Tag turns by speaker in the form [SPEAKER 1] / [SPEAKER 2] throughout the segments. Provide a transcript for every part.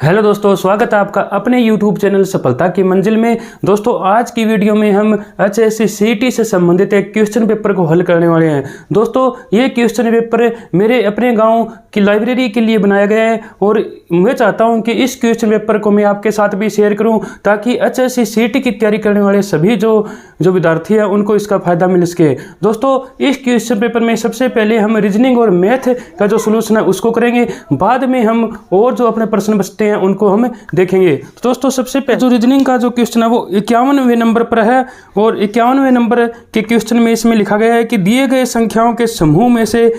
[SPEAKER 1] Hello दोस्तों, स्वागत है आपका अपने YouTube चैनल सफलता की मंजिल में। दोस्तों आज की वीडियो में हम HSC CET से संबंधित एक क्वेश्चन पेपर को हल करने वाले हैं। दोस्तों ये क्वेश्चन पेपर मेरे अपने गांव की लाइब्रेरी के लिए बनाया गया है और मैं चाहता हूं कि इस क्वेश्चन पेपर को मैं आपके साथ भी शेयर करूं ताकि HSC CET की तैयारी करने वाले सभी जो विद्यार्थी हैं उनको इसका फ़ायदा मिल सके। दोस्तों इस क्वेश्चन पेपर में सबसे पहले हम रीजनिंग और मैथ का जो सोल्यूशन है उसको करेंगे, बाद में हम और जो अपने प्रश्न बचते हैं उनको हम देखेंगे। तो दोस्तों सबसे पहले जो रीजनिंग का जो क्वेश्चन है वो 51वें नंबर पर है और 51वें नंबर के क्वेश्चन में इसमें लिखा गया है कि दिए गए संख्याओं के समूह में से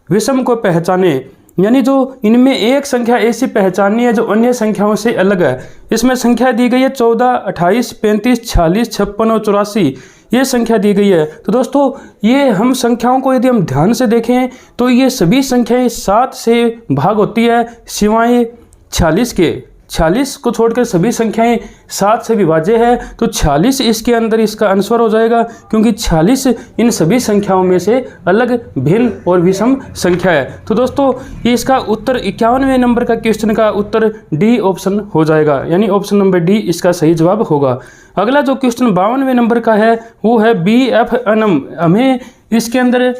[SPEAKER 1] विषम को पहचाने, यानी जो इनमें एक संख्या ऐसी पहचाननी है जो अन्य संख्याओं से अलग है। इसमें संख्या दी गई है 14, 28, 35, 46, 56 और 84 ये संख्या दी गई है। तो दोस्तों ये हम संख्याओं को यदि हम ध्यान से देखें तो ये सभी संख्याएं 7 से भाग होती है सिवाय 46 के। 46 को छोड़कर सभी संख्याएं 7 से विभाज्य है, तो 46 इसके अंदर इसका आंसर हो जाएगा क्योंकि 46 इन सभी संख्याओं में से अलग भिन्न और विषम संख्या है। तो दोस्तों ये इसका उत्तर 51वें नंबर का क्वेश्चन का उत्तर डी ऑप्शन हो जाएगा, यानी ऑप्शन नंबर डी इसका सही जवाब होगा। अगला जो क्वेश्चन 52वें नंबर का है वो है BFNM। हमें इसके अंदर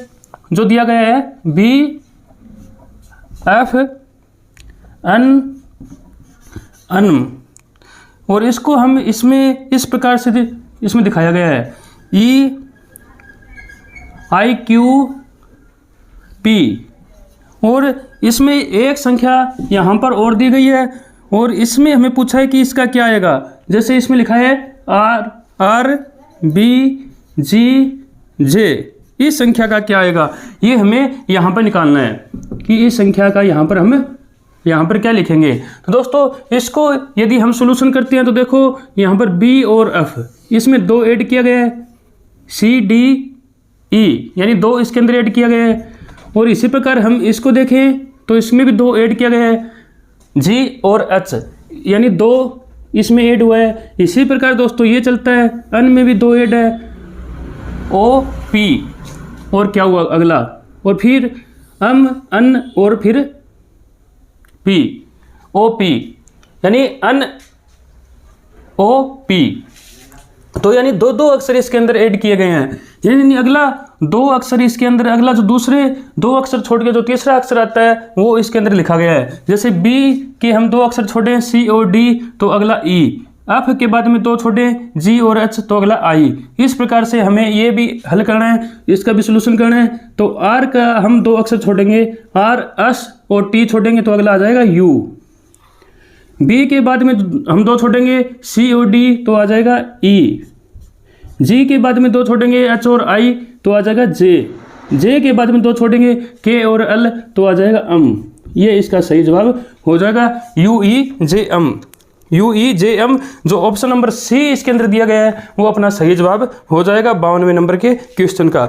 [SPEAKER 1] जो दिया गया है BFNM और इसको हम इसमें इस प्रकार से इसमें दिखाया गया है EIQP और इसमें एक संख्या यहाँ पर और दी गई है और इसमें हमें पूछा है कि इसका क्या आएगा। जैसे इसमें लिखा है RBGJ, इस संख्या का क्या आएगा ये हमें यहाँ पर निकालना है कि इस संख्या का यहाँ पर क्या लिखेंगे। तो दोस्तों इसको यदि हम सॉल्यूशन करते हैं तो देखो यहाँ पर B और F इसमें 2 ऐड किया गया है, CDE यानी 2 इसके अंदर ऐड किया गया है और इसी प्रकार हम इसको देखें तो इसमें भी 2 ऐड किया गया है, G और H यानी 2 इसमें ऐड हुआ है। इसी प्रकार दोस्तों ये चलता है, N में भी 2 ऐड है, OP और क्या हुआ अगला और फिर N और फिर OP यानी NOP, तो यानी 2 अक्षर इसके अंदर ऐड किए गए हैं। यानी अगला 2 अक्षर इसके अंदर, अगला जो दूसरे 2 अक्षर छोड़ के जो तीसरा अक्षर आता है वो इसके अंदर लिखा गया है। जैसे B के हम 2 अक्षर छोड़े C और D तो अगला E, F के बाद में 2 छोड़े G और H तो अगला I। इस प्रकार से हमें ये भी हल करना है, इसका भी सोल्यूशन करना है। तो R का हम 2 अक्षर छोड़ेंगे, R, S और T छोड़ेंगे तो अगला आ जाएगा U। B के बाद में हम 2 छोड़ेंगे C और D तो आ जाएगा E। G के बाद में 2 छोड़ेंगे H और I तो आ जाएगा J। J के बाद में 2 छोड़ेंगे K और L तो आ जाएगा M। ये इसका सही जवाब हो जाएगा UEJM। UEJM जो ऑप्शन नंबर C इसके अंदर दिया गया है वो अपना सही जवाब हो जाएगा 52वें नंबर के क्वेश्चन का।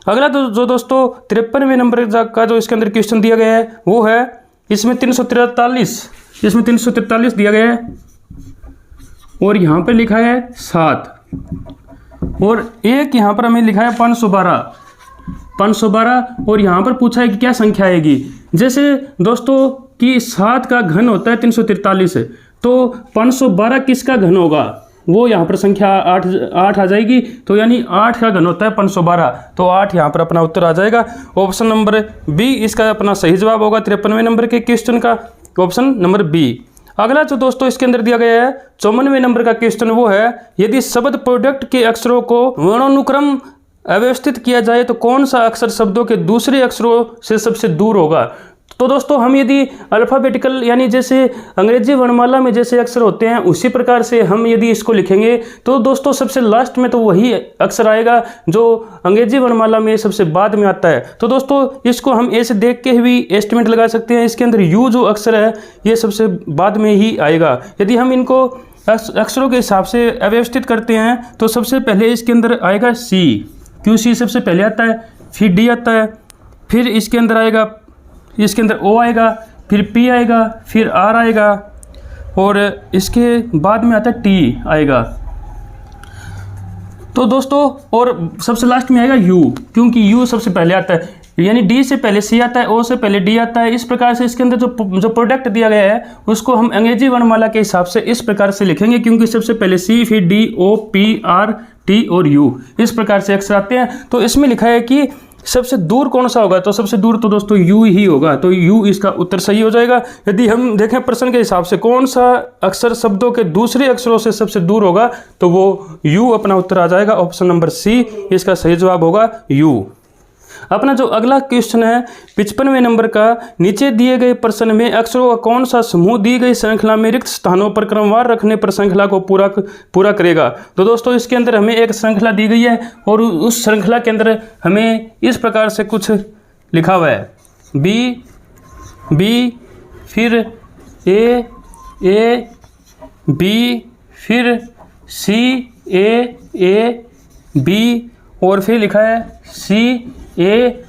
[SPEAKER 1] अगला जो दोस्तों 53वें नंबर का जो इसके अंदर क्वेश्चन दिया गया है वो है इसमें 343 दिया गया है और यहाँ पर लिखा है 7 और एक यहाँ पर हमें लिखा है 512 और यहाँ पर पूछा है कि क्या संख्या आएगी। जैसे दोस्तों कि 7 का घन होता है 343, तो 512 किसका घन होगा वो यहाँ पर संख्या 8 आ जाएगी, तो यानी 8 का घन होता है 512, तो 8 यहाँ पर अपना उत्तर आ जाएगा। ऑप्शन नंबर बी इसका अपना सही जवाब होगा 53वें नंबर के क्वेश्चन का, ऑप्शन नंबर बी। अगला जो दोस्तों इसके अंदर दिया गया है 54वें नंबर का क्वेश्चन वो है यदि शब्द प्रोडक्ट के अक्षरों को वर्णानुक्रम अव्यवस्थित किया जाए तो कौन सा अक्षर शब्दों के दूसरे अक्षरों से सबसे दूर होगा। तो दोस्तों हम यदि अल्फ़ाबेटिकल यानी जैसे अंग्रेजी वर्णमाला में जैसे अक्षर होते हैं उसी प्रकार से हम यदि इसको लिखेंगे तो दोस्तों सबसे लास्ट में तो वही अक्षर आएगा जो अंग्रेजी वर्णमाला में सबसे बाद में आता है। तो दोस्तों इसको हम ऐसे देख के भी एस्टिमेट लगा सकते हैं, इसके अंदर U जो अक्षर है ये सबसे बाद में ही आएगा। यदि हम इनको अक्षरों के हिसाब से अव्यवस्थित करते हैं तो सबसे पहले इसके अंदर आएगा C, क्यों C सबसे पहले आता है, फिर D आता है, फिर इसके अंदर आएगा, इसके अंदर O आएगा, फिर P आएगा, फिर R आएगा और इसके बाद में आता है T आएगा। तो दोस्तों और सबसे लास्ट में आएगा U, क्योंकि U सबसे पहले आता है। यानी डी से पहले सी आता है, ओ से पहले डी आता है। इस प्रकार से इसके अंदर जो प्रोडक्ट दिया गया है उसको हम अंग्रेजी वर्णमाला के हिसाब से इस प्रकार से लिखेंगे, क्योंकि सबसे पहले सी, फिर D, O, P, R, T और यू, इस प्रकार से अक्षर आते हैं। तो इसमें लिखा है कि सबसे दूर कौन सा होगा, तो सबसे दूर तो दोस्तों यू ही होगा, तो यू इसका उत्तर सही हो जाएगा। यदि हम देखें प्रश्न के हिसाब से कौन सा अक्षर शब्दों के दूसरे अक्षरों से सबसे दूर होगा, तो वो यू अपना उत्तर आ जाएगा। ऑप्शन नंबर सी इसका सही जवाब होगा यू। अपना जो अगला क्वेश्चन है 55वें नंबर का, नीचे दिए गए प्रश्न में अक्षरों का कौन सा समूह दी गई श्रृंखला में रिक्त स्थानों पर क्रमवार रखने पर श्रृंखला को पूरा करेगा। तो दोस्तों इसके अंदर हमें एक श्रृंखला दी गई है और उस श्रृंखला के अंदर हमें इस प्रकार से कुछ लिखा हुआ है, बी बी, फिर ए बी, फिर सी ए बी और फिर लिखा है सी ए।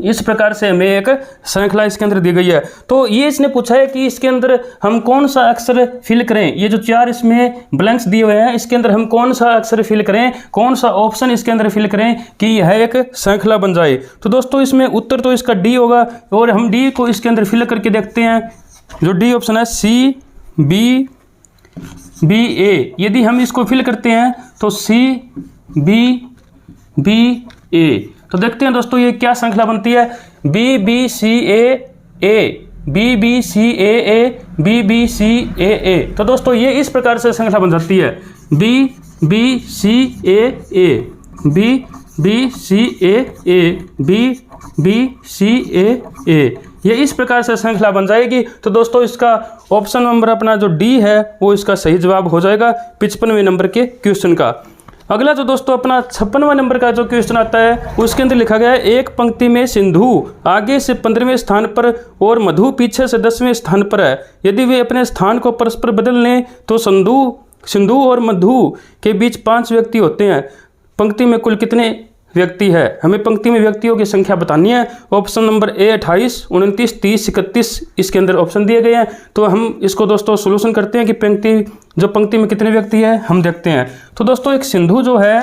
[SPEAKER 1] इस प्रकार से हमें एक श्रृंखला इसके अंदर दी गई है। तो ये इसने पूछा है कि इसके अंदर हम कौन सा अक्षर फिल करें, ये जो 4 इसमें ब्लैंक्स दिए हुए हैं इसके अंदर हम कौन सा अक्षर फिल करें, कौन सा ऑप्शन इसके अंदर फिल करें कि यह एक श्रृंखला बन जाए। तो दोस्तों इसमें उत्तर तो इसका डी होगा और हम डी को इसके अंदर फिल करके देखते हैं। जो डी ऑप्शन है सी बी ए, यदि हम इसको फिल करते हैं तो सी बी ए, तो देखते हैं दोस्तों ये क्या श्रृंखला बनती है, बी बी सी ए, बी बी सी ए, बी बी सी ए। तो दोस्तों ये इस प्रकार से श्रृंखला बन जाती है, बी बी सी ए, बी बी सी ए, बी बी सी ए, ये इस प्रकार से श्रृंखला बन जाएगी। तो दोस्तों इसका ऑप्शन नंबर अपना जो डी है वो इसका सही जवाब हो जाएगा 55वें नंबर के क्वेश्चन का। अगला जो दोस्तों अपना 56वां नंबर का जो क्वेश्चन आता है उसके अंदर लिखा गया है, एक पंक्ति में सिंधु आगे से 15वें स्थान पर और मधु पीछे से 10वें स्थान पर है। यदि वे अपने स्थान को परस्पर बदल लें तो सिंधु और मधु के बीच 5 व्यक्ति होते हैं। पंक्ति में कुल कितने व्यक्ति है, हमें पंक्ति में व्यक्तियों की संख्या बतानी है। ऑप्शन नंबर ए 28, 29, 30, 31 इसके अंदर ऑप्शन दिए गए हैं। तो हम इसको दोस्तों सोल्यूशन करते हैं कि पंक्ति में कितने व्यक्ति है हम देखते हैं। तो दोस्तों एक सिंधु जो है,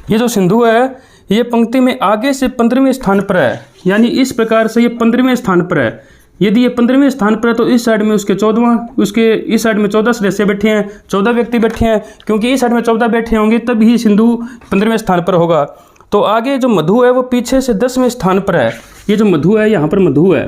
[SPEAKER 1] ये जो सिंधु है ये पंक्ति में आगे से 15वें स्थान पर है, यानी इस प्रकार से ये 15वें स्थान पर है। यदि ये 15वें स्थान पर है तो इस साइड में उसके 14वां, उसके इस साइड में 14 सदस्य बैठे हैं, 14 व्यक्ति बैठे हैं, क्योंकि इस साइड में 14 बैठे होंगे तब ही सिंधु 15वें स्थान पर होगा। तो आगे जो मधु है वो पीछे से 10वें स्थान पर है। ये जो मधु है, यहाँ पर मधु है,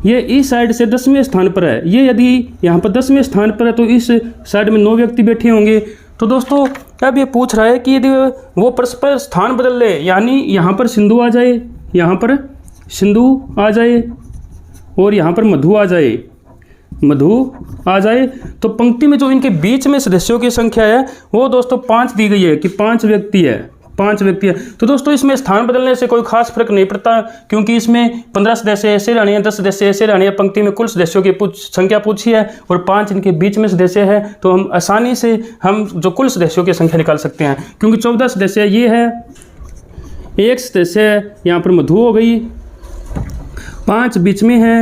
[SPEAKER 1] ये इस साइड से 10वें स्थान पर है। ये यदि यहाँ पर 10वें स्थान पर है तो इस साइड में 9 व्यक्ति बैठे होंगे। तो दोस्तों अब ये पूछ रहा है कि यदि वो परस्पर स्थान बदल ले, यानी यहाँ पर सिंधु आ जाए, यहाँ पर सिंधु आ जाए और यहाँ पर मधु आ जाए, तो पंक्ति में जो इनके बीच में सदस्यों की संख्या है वो दोस्तों 5 दी गई है कि 5 व्यक्ति है। तो दोस्तों इसमें स्थान बदलने से कोई खास फर्क नहीं पड़ता, क्योंकि इसमें 15 सदस्य ऐसे रहने हैं, 10 सदस्य ऐसे रहने हैं। पंक्ति में कुल सदस्यों की संख्या पूछी है और 5 इनके बीच में सदस्य है, तो हम आसानी से हम जो कुल सदस्यों की संख्या निकाल सकते हैं। क्योंकि 14 सदस्य ये है, 1 सदस्य यहाँ पर मधु हो गई, 5 बीच में है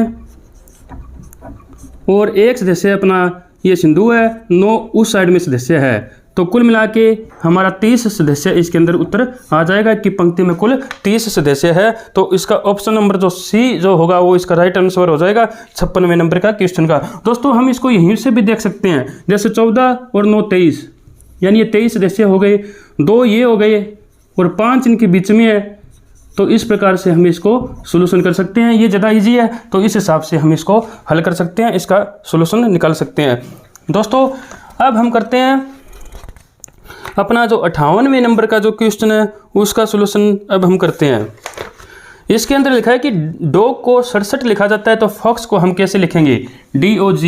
[SPEAKER 1] और 1 सदस्य अपना ये सिंधु है, 9 उस साइड में सदस्य है। तो कुल मिला के हमारा 30 सदस्य इसके अंदर उत्तर आ जाएगा कि पंक्ति में कुल 30 सदस्य है। तो इसका ऑप्शन नंबर जो सी जो होगा वो इसका राइट आंसर हो जाएगा 56वें नंबर का क्वेश्चन का। दोस्तों हम इसको यहीं से भी देख सकते हैं, जैसे 14 और 9 23, यानी ये 23 सदस्य हो गए, 2 ये हो गए और 5 इनके बीच में है। तो इस प्रकार से हम इसको सोल्यूशन कर सकते हैं। ये ज़्यादा इजी है तो इस हिसाब से हम इसको हल कर सकते हैं, इसका सोल्यूशन निकाल सकते हैं। दोस्तों अब हम करते हैं अपना जो 58वें नंबर का जो क्वेश्चन है उसका सोल्यूशन अब हम करते हैं। इसके अंदर लिखा है कि डॉग को 67 लिखा जाता है तो फॉक्स को हम कैसे लिखेंगे, DOG,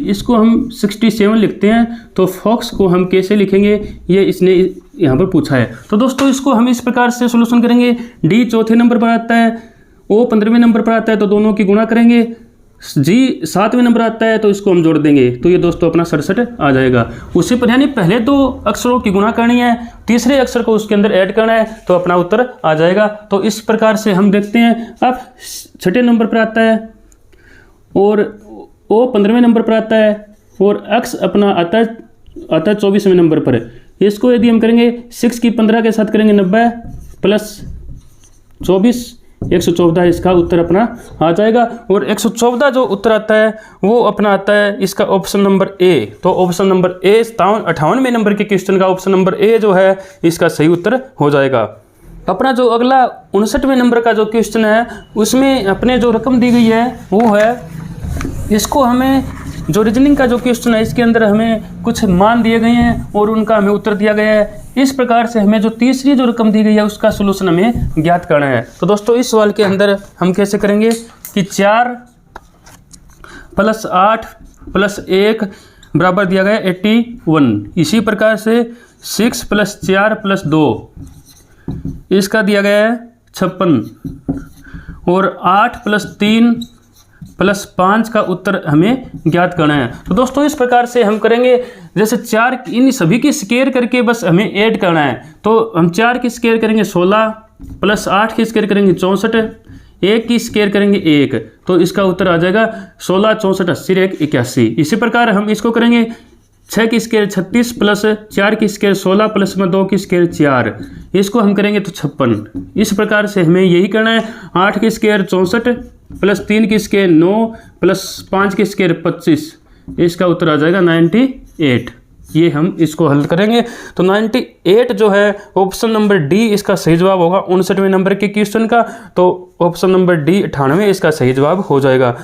[SPEAKER 1] इसको हम 67 लिखते हैं तो फॉक्स को हम कैसे लिखेंगे, ये इसने यहाँ पर पूछा है। तो दोस्तों इसको हम इस प्रकार से सोल्यूशन करेंगे, D चौथे नंबर पर आता है, O 15वें नंबर पर आता है तो दोनों की गुणा करेंगे, G 7वें नंबर आता है तो इसको हम जोड़ देंगे, तो ये दोस्तों अपना 67 आ जाएगा। उसी पर यानी पहले 2 अक्षरों की गुणा करनी है, तीसरे अक्षर को उसके अंदर ऐड करना है तो अपना उत्तर आ जाएगा। तो इस प्रकार से हम देखते हैं। अब 6ठे नंबर पर आता है और O 15वें नंबर पर आता है और X अपना आता है आता है 24वें नंबर पर। इसको यदि हम करेंगे 6 की 15 के साथ करेंगे 90 प्लस 24 114 इसका उत्तर अपना आ जाएगा। और 114 जो उत्तर आता है वो अपना आता है इसका ऑप्शन नंबर ए। तो ऑप्शन नंबर ए 58वें नंबर के क्वेश्चन का ऑप्शन नंबर ए जो है इसका सही उत्तर हो जाएगा। अपना जो अगला 59वें नंबर का जो क्वेश्चन है उसमें अपने जो रकम दी गई है वो है, इसको हमें जो रीजनिंग का जो क्वेश्चन है इसके अंदर हमें कुछ मान दिए गए हैं और उनका हमें उत्तर दिया गया है। इस प्रकार से हमें जो तीसरी जो रकम दी गई है उसका सोल्यूशन हमें ज्ञात करना है। तो दोस्तों इस सवाल के अंदर हम कैसे करेंगे कि 4 + 8 + 1 बराबर दिया गया 81। इसी प्रकार से 6 + 4 + 2 इसका दिया गया है 56 और 8 + 3 + 5 का उत्तर हमें ज्ञात करना है। तो दोस्तों इस प्रकार से हम करेंगे, जैसे 4 इन सभी की स्क्वायर करके बस हमें ऐड करना है। तो हम 4 की स्क्वायर करेंगे 16 + 8 की स्क्वायर करेंगे 64, 1 की स्क्वायर करेंगे 1, तो इसका उत्तर आ जाएगा 16 64 80 1 81। इसी प्रकार हम इसको करेंगे 6 की स्क्वायर 36 प्लस 4 की स्क्वायर 16 प्लस में 2 की स्क्वायर 4, इसको हम करेंगे तो 56। इस प्रकार से हमें यही करना है। 8 की स्क्वायर 64 प्लस 3 की स्क्वायर 9 प्लस 5 की स्क्वायर 25, इसका उत्तर आ जाएगा 98। ये हम इसको हल करेंगे तो 98 जो है ऑप्शन नंबर डी इसका सही जवाब होगा 59वें नंबर के क्वेश्चन का। तो ऑप्शन नंबर डी 98 इसका सही जवाब हो जाएगा।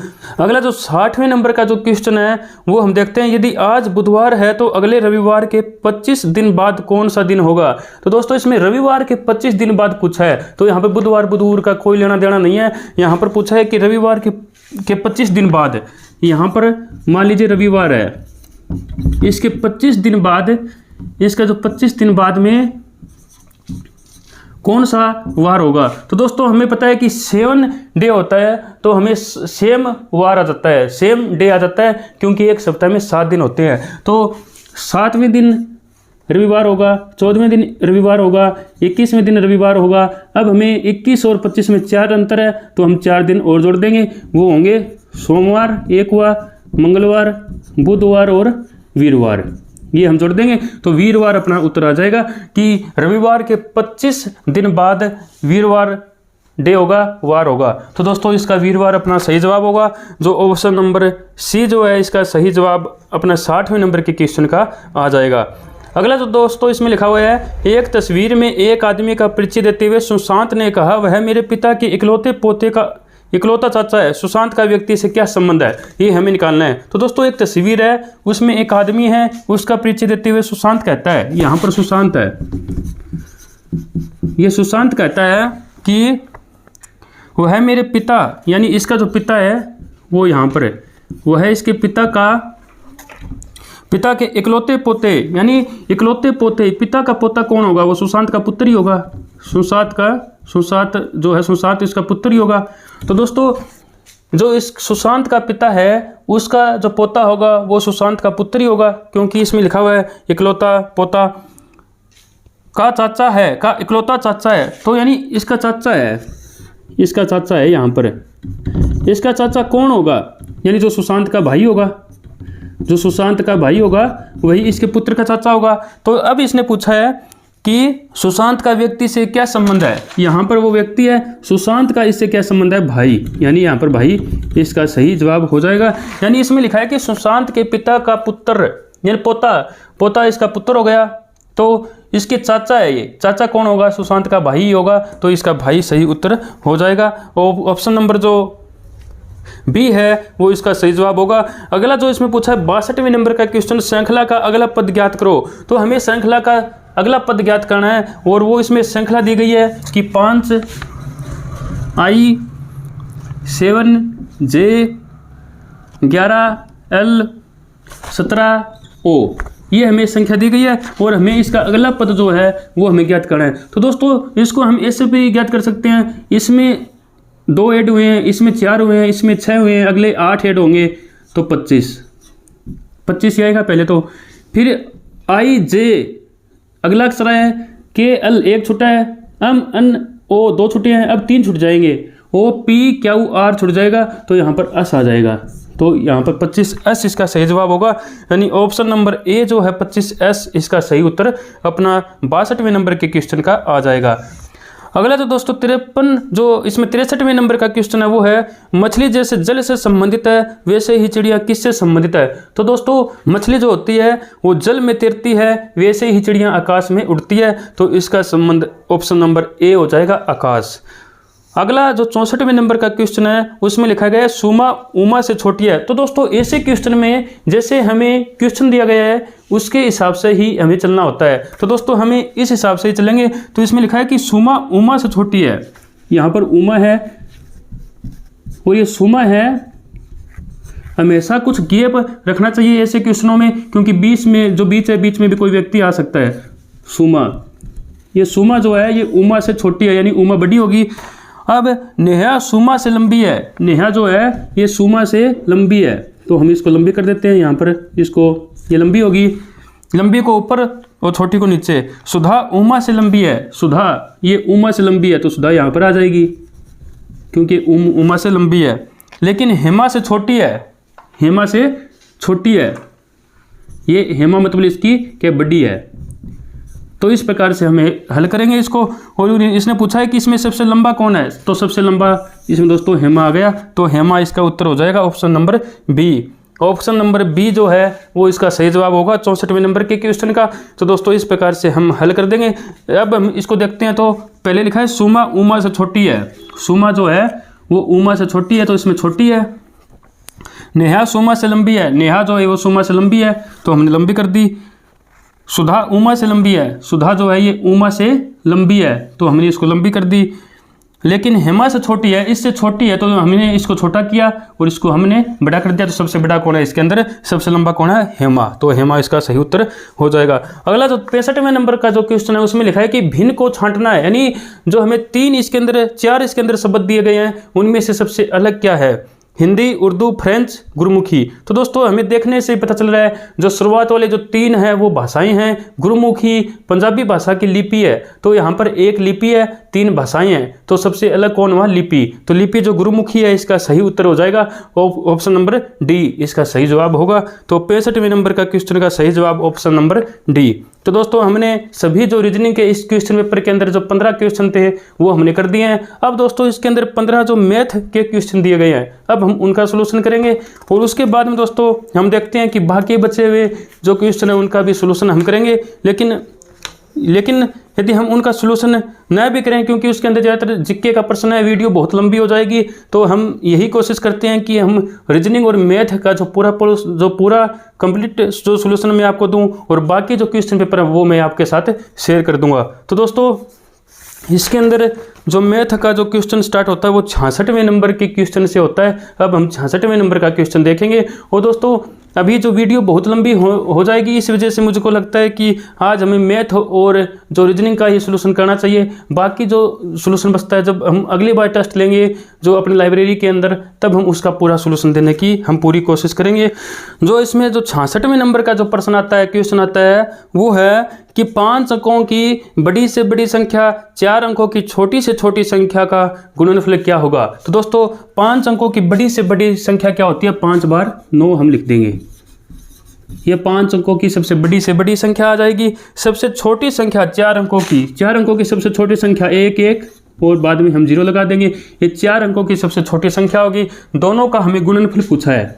[SPEAKER 1] अगला जो 60वें नंबर का जो क्वेश्चन है वो हम देखते हैं। यदि आज बुधवार है तो अगले रविवार के 25 दिन बाद कौन सा दिन होगा। तो दोस्तों इसमें रविवार के 25 दिन बाद पूछा है, तो यहाँ पर बुधवार बुधवार का कोई लेना देना नहीं है। यहाँ पर पूछा है कि रविवार के 25 दिन बाद, यहाँ पर मान लीजिए रविवार है, इसके 25 दिन बाद, इसका जो 25 दिन बाद में कौन सा वार होगा। तो दोस्तों हमें पता है कि 7 डे होता है, तो हमें सेम वार आ जाता है, सेम डे आ जाता है, क्योंकि एक सप्ताह में 7 दिन होते हैं। तो 7वें दिन रविवार होगा, 14वें दिन रविवार होगा, 21वें दिन रविवार होगा। अब हमें 21 और 25 में 4 अंतर है, तो हम 4 दिन और जोड़ देंगे, वो होंगे सोमवार एक हुआ, मंगलवार, बुधवार और वीरवार, ये हम जोड़ देंगे तो वीरवार अपना उत्तर आ जाएगा कि रविवार के 25 दिन बाद वीरवार डे होगा, वार होगा। तो दोस्तों इसका वीरवार अपना सही जवाब होगा, जो ऑप्शन नंबर सी जो है इसका सही जवाब अपना 60वें नंबर के क्वेश्चन का आ जाएगा। अगला जो दोस्तों इसमें लिखा हुआ है, एक तस्वीर में एक आदमी का परिचय देते हुए सुशांत ने कहा वह मेरे पिता के इकलौते पोते का इकलौता चाचा है। सुशांत का व्यक्ति से क्या संबंध है, ये हमें निकालना है। तो दोस्तों एक तस्वीर है, उसमें एक आदमी है, उसका परिचय देते हुए सुशांत कहता है, यहाँ पर सुशांत है, ये सुशांत कहता है कि वह है मेरे पिता, यानी इसका जो पिता है वो यहाँ पर है, वह है इसके पिता के इकलौते पोते, यानी इकलौते पोते, पिता का पोता कौन होगा, वो सुशांत का पुत्र ही होगा। सुशांत जो है सुशांत इसका पुत्र ही होगा। तो दोस्तों जो इस सुशांत का पिता है उसका जो पोता होगा वो सुशांत का पुत्र ही होगा, क्योंकि इसमें लिखा हुआ है इकलौता पोता का चाचा है, का इकलौता चाचा है, तो यानी इसका चाचा है, इसका चाचा है यहाँ पर। इसका चाचा कौन होगा, यानी जो सुशांत का भाई होगा, जो सुशांत का भाई होगा वही इसके पुत्र का चाचा होगा। तो अब इसने पूछा है कि सुशांत का व्यक्ति से क्या संबंध है, यहाँ पर वो व्यक्ति है, सुशांत का इससे क्या संबंध है, भाई, यानी यहाँ पर भाई इसका सही जवाब हो जाएगा। यानी इसमें लिखा है कि सुशांत के पिता का पुत्र, यानी पोता इसका पुत्र हो गया, तो इसके चाचा है, ये चाचा कौन होगा, सुशांत का भाई होगा, तो इसका भाई सही उत्तर हो जाएगा। और ऑप्शन नंबर जो बी है वो इसका सही जवाब होगा। अगला जो इसमें पूछा है 62वें नंबर का क्वेश्चन, श्रृंखला का अगला पद ज्ञात करो। तो हमें श्रृंखला का अगला पद ज्ञात करना है, और वो इसमें श्रृंखला दी गई है कि 5I 7J 11L 17O, ये हमें संख्या दी गई है, और हमें इसका अगला पद जो है वो हमें ज्ञात करना है। तो दोस्तों इसको हम ऐसे भी ज्ञात कर सकते हैं, इसमें 2 ऐड हुए हैं, इसमें 4 हुए हैं, इसमें 6 हुए हैं, अगले 8 ऐड होंगे तो 25 आएगा पहले। तो फिर IJ अगला अक्षर है, KL एक छुट्टा है, MNO 2 छुट्टे हैं, अब 3 छुट जाएंगे, OPQR छुट जाएगा, तो यहाँ पर अस आ जाएगा। तो यहाँ पर 25S इसका सही जवाब होगा, यानी ऑप्शन नंबर ए जो है 25S इसका सही उत्तर अपना 62वें नंबर के क्वेश्चन का आ जाएगा। अगला जो दोस्तों 53 जो इसमें 63वें नंबर का क्वेश्चन है वो है मछली जैसे जल से संबंधित है वैसे ही चिड़िया किससे संबंधित है। तो दोस्तों मछली जो होती है वो जल में तैरती है, वैसे ही चिड़िया आकाश में उड़ती है, तो इसका संबंध ऑप्शन नंबर ए हो जाएगा आकाश। अगला जो 64वें नंबर का क्वेश्चन है उसमें लिखा गया है सुमा उमा से छोटी है। तो दोस्तों ऐसे क्वेश्चन में जैसे हमें क्वेश्चन दिया गया है उसके हिसाब से ही हमें चलना होता है, तो दोस्तों हमें इस हिसाब से ही चलेंगे। तो इसमें लिखा है कि सुमा उमा से छोटी है, यहाँ पर उमा है और ये सुमा है। हमेशा कुछ गैप रखना चाहिए ऐसे क्वेश्चनों में, क्योंकि बीच में जो बीच है बीच में भी कोई व्यक्ति आ सकता है। सुमा, ये सुमा जो है ये उमा से छोटी है, यानी उमा बड़ी होगी। अब नेहा सुमा से लंबी है, नेहा जो है ये सुमा से लंबी है, तो हम इसको लंबी कर देते हैं। यहाँ पर इसको ये लंबी होगी, लंबी को ऊपर और छोटी को नीचे। सुधा उमा से लंबी है, सुधा ये उमा से लंबी है, तो सुधा यहाँ पर आ जाएगी क्योंकि उमा से लंबी है। लेकिन हेमा से छोटी है, हेमा से छोटी है, ये हेमा मतलब इसकी क्या बड़ी है। तो इस प्रकार से हमें हल करेंगे इसको। और इसने पूछा है कि इसमें सबसे लंबा कौन है, तो सबसे लंबा इसमें दोस्तों हेमा आ गया, तो हेमा इसका उत्तर हो जाएगा option number B. Option number B जो है वो इसका सही जवाब होगा 64वें नंबर के क्वेश्चन का। तो दोस्तों इस प्रकार से हम हल कर देंगे। अब हम इसको देखते हैं। तो पहले लिखा है सुमा उमा से छोटी है, सुमा जो है वो उमा से छोटी है, तो इसमें छोटी है। नेहा सुमा से लंबी है, नेहा जो है वो सुमा से लंबी है, तो हमने लंबी कर दी। सुधा उमा से लंबी है, सुधा जो है ये उमा से लंबी है, तो हमने इसको लंबी कर दी। लेकिन हेमा से छोटी है, इससे छोटी है, तो हमने इसको छोटा किया और इसको हमने बड़ा कर दिया। तो सबसे बड़ा कौन है इसके अंदर, सबसे लंबा कौन है, हेमा, तो हेमा इसका सही उत्तर हो जाएगा। अगला जो 65वें नंबर का जो क्वेश्चन है उसमें लिखा है कि भिन्न को छांटना है, यानी जो हमें 3 इसके अंदर 4 इसके अंदर शब्द दिए गए हैं उनमें से सबसे अलग क्या है, हिंदी, उर्दू, फ्रेंच, गुरुमुखी। तो दोस्तों हमें देखने से पता चल रहा है जो शुरुआत वाले जो 3 हैं वो भाषाएं हैं। गुरुमुखी पंजाबी भाषा की लिपि है, तो यहाँ पर एक लिपि है, 3 भाषाएं हैं, तो सबसे अलग कौन हुआ, लिपि। तो लिपि जो गुरुमुखी है इसका सही उत्तर हो जाएगा ऑप्शन नंबर डी, इसका सही जवाब होगा। तो 65वें नंबर का क्वेश्चन का सही जवाब ऑप्शन नंबर डी। तो दोस्तों हमने सभी जो रीजनिंग के इस क्वेश्चन पेपर के अंदर जो 15 क्वेश्चन थे वो हमने कर दिए हैं। अब दोस्तों इसके अंदर 15 जो मैथ के क्वेश्चन दिए गए हैं, अब हम उनका सोल्यूशन करेंगे और उसके बाद में दोस्तों हम देखते हैं कि बाकी बचे हुए जो क्वेश्चन है उनका भी सोल्यूशन हम करेंगे। लेकिन यदि हम उनका सोल्यूशन न भी करें, क्योंकि उसके अंदर ज़्यादातर जीके का प्रश्न है, वीडियो बहुत लंबी हो जाएगी, तो हम यही कोशिश करते हैं कि हम रीजनिंग और मैथ का जो पूरा कंप्लीट जो सोल्यूशन मैं आपको दूं और बाकी जो क्वेश्चन पेपर है वो मैं आपके साथ शेयर कर दूंगा। तो दोस्तों इसके अंदर जो मैथ का जो क्वेश्चन स्टार्ट होता है वो 66वें नंबर के क्वेश्चन से होता है। अब हम 66वें नंबर का क्वेश्चन देखेंगे। और दोस्तों अभी जो वीडियो बहुत लंबी हो जाएगी, इस वजह से मुझको लगता है कि आज हमें मैथ और जो रीजनिंग का ही सोल्यूशन करना चाहिए। बाकी जो सोल्यूशन बचता है जब हम अगली बार टेस्ट लेंगे जो अपनी लाइब्रेरी के अंदर, तब हम उसका पूरा सोल्यूशन देने की हम पूरी कोशिश करेंगे। जो इसमें जो 66वें नंबर का जो प्रश्न आता है, क्वेश्चन आता है, वो है कि 5 अंकों की बड़ी से बड़ी संख्या 4 अंकों की छोटी से छोटी संख्या का गुणनफल क्या होगा। तो दोस्तों 5 अंकों की बड़ी से बड़ी संख्या क्या होती है, 5 बार 9 हम लिख देंगे। ये 5 अंकों की सबसे बड़ी से बड़ी संख्या आ जाएगी। सबसे छोटी संख्या 4 अंकों की, 4 अंकों की सबसे छोटी संख्या 1 1 और बाद में हम 0 लगा देंगे। ये 4 अंकों की सबसे छोटी संख्या होगी। दोनों का हमें गुणनफल पूछा है।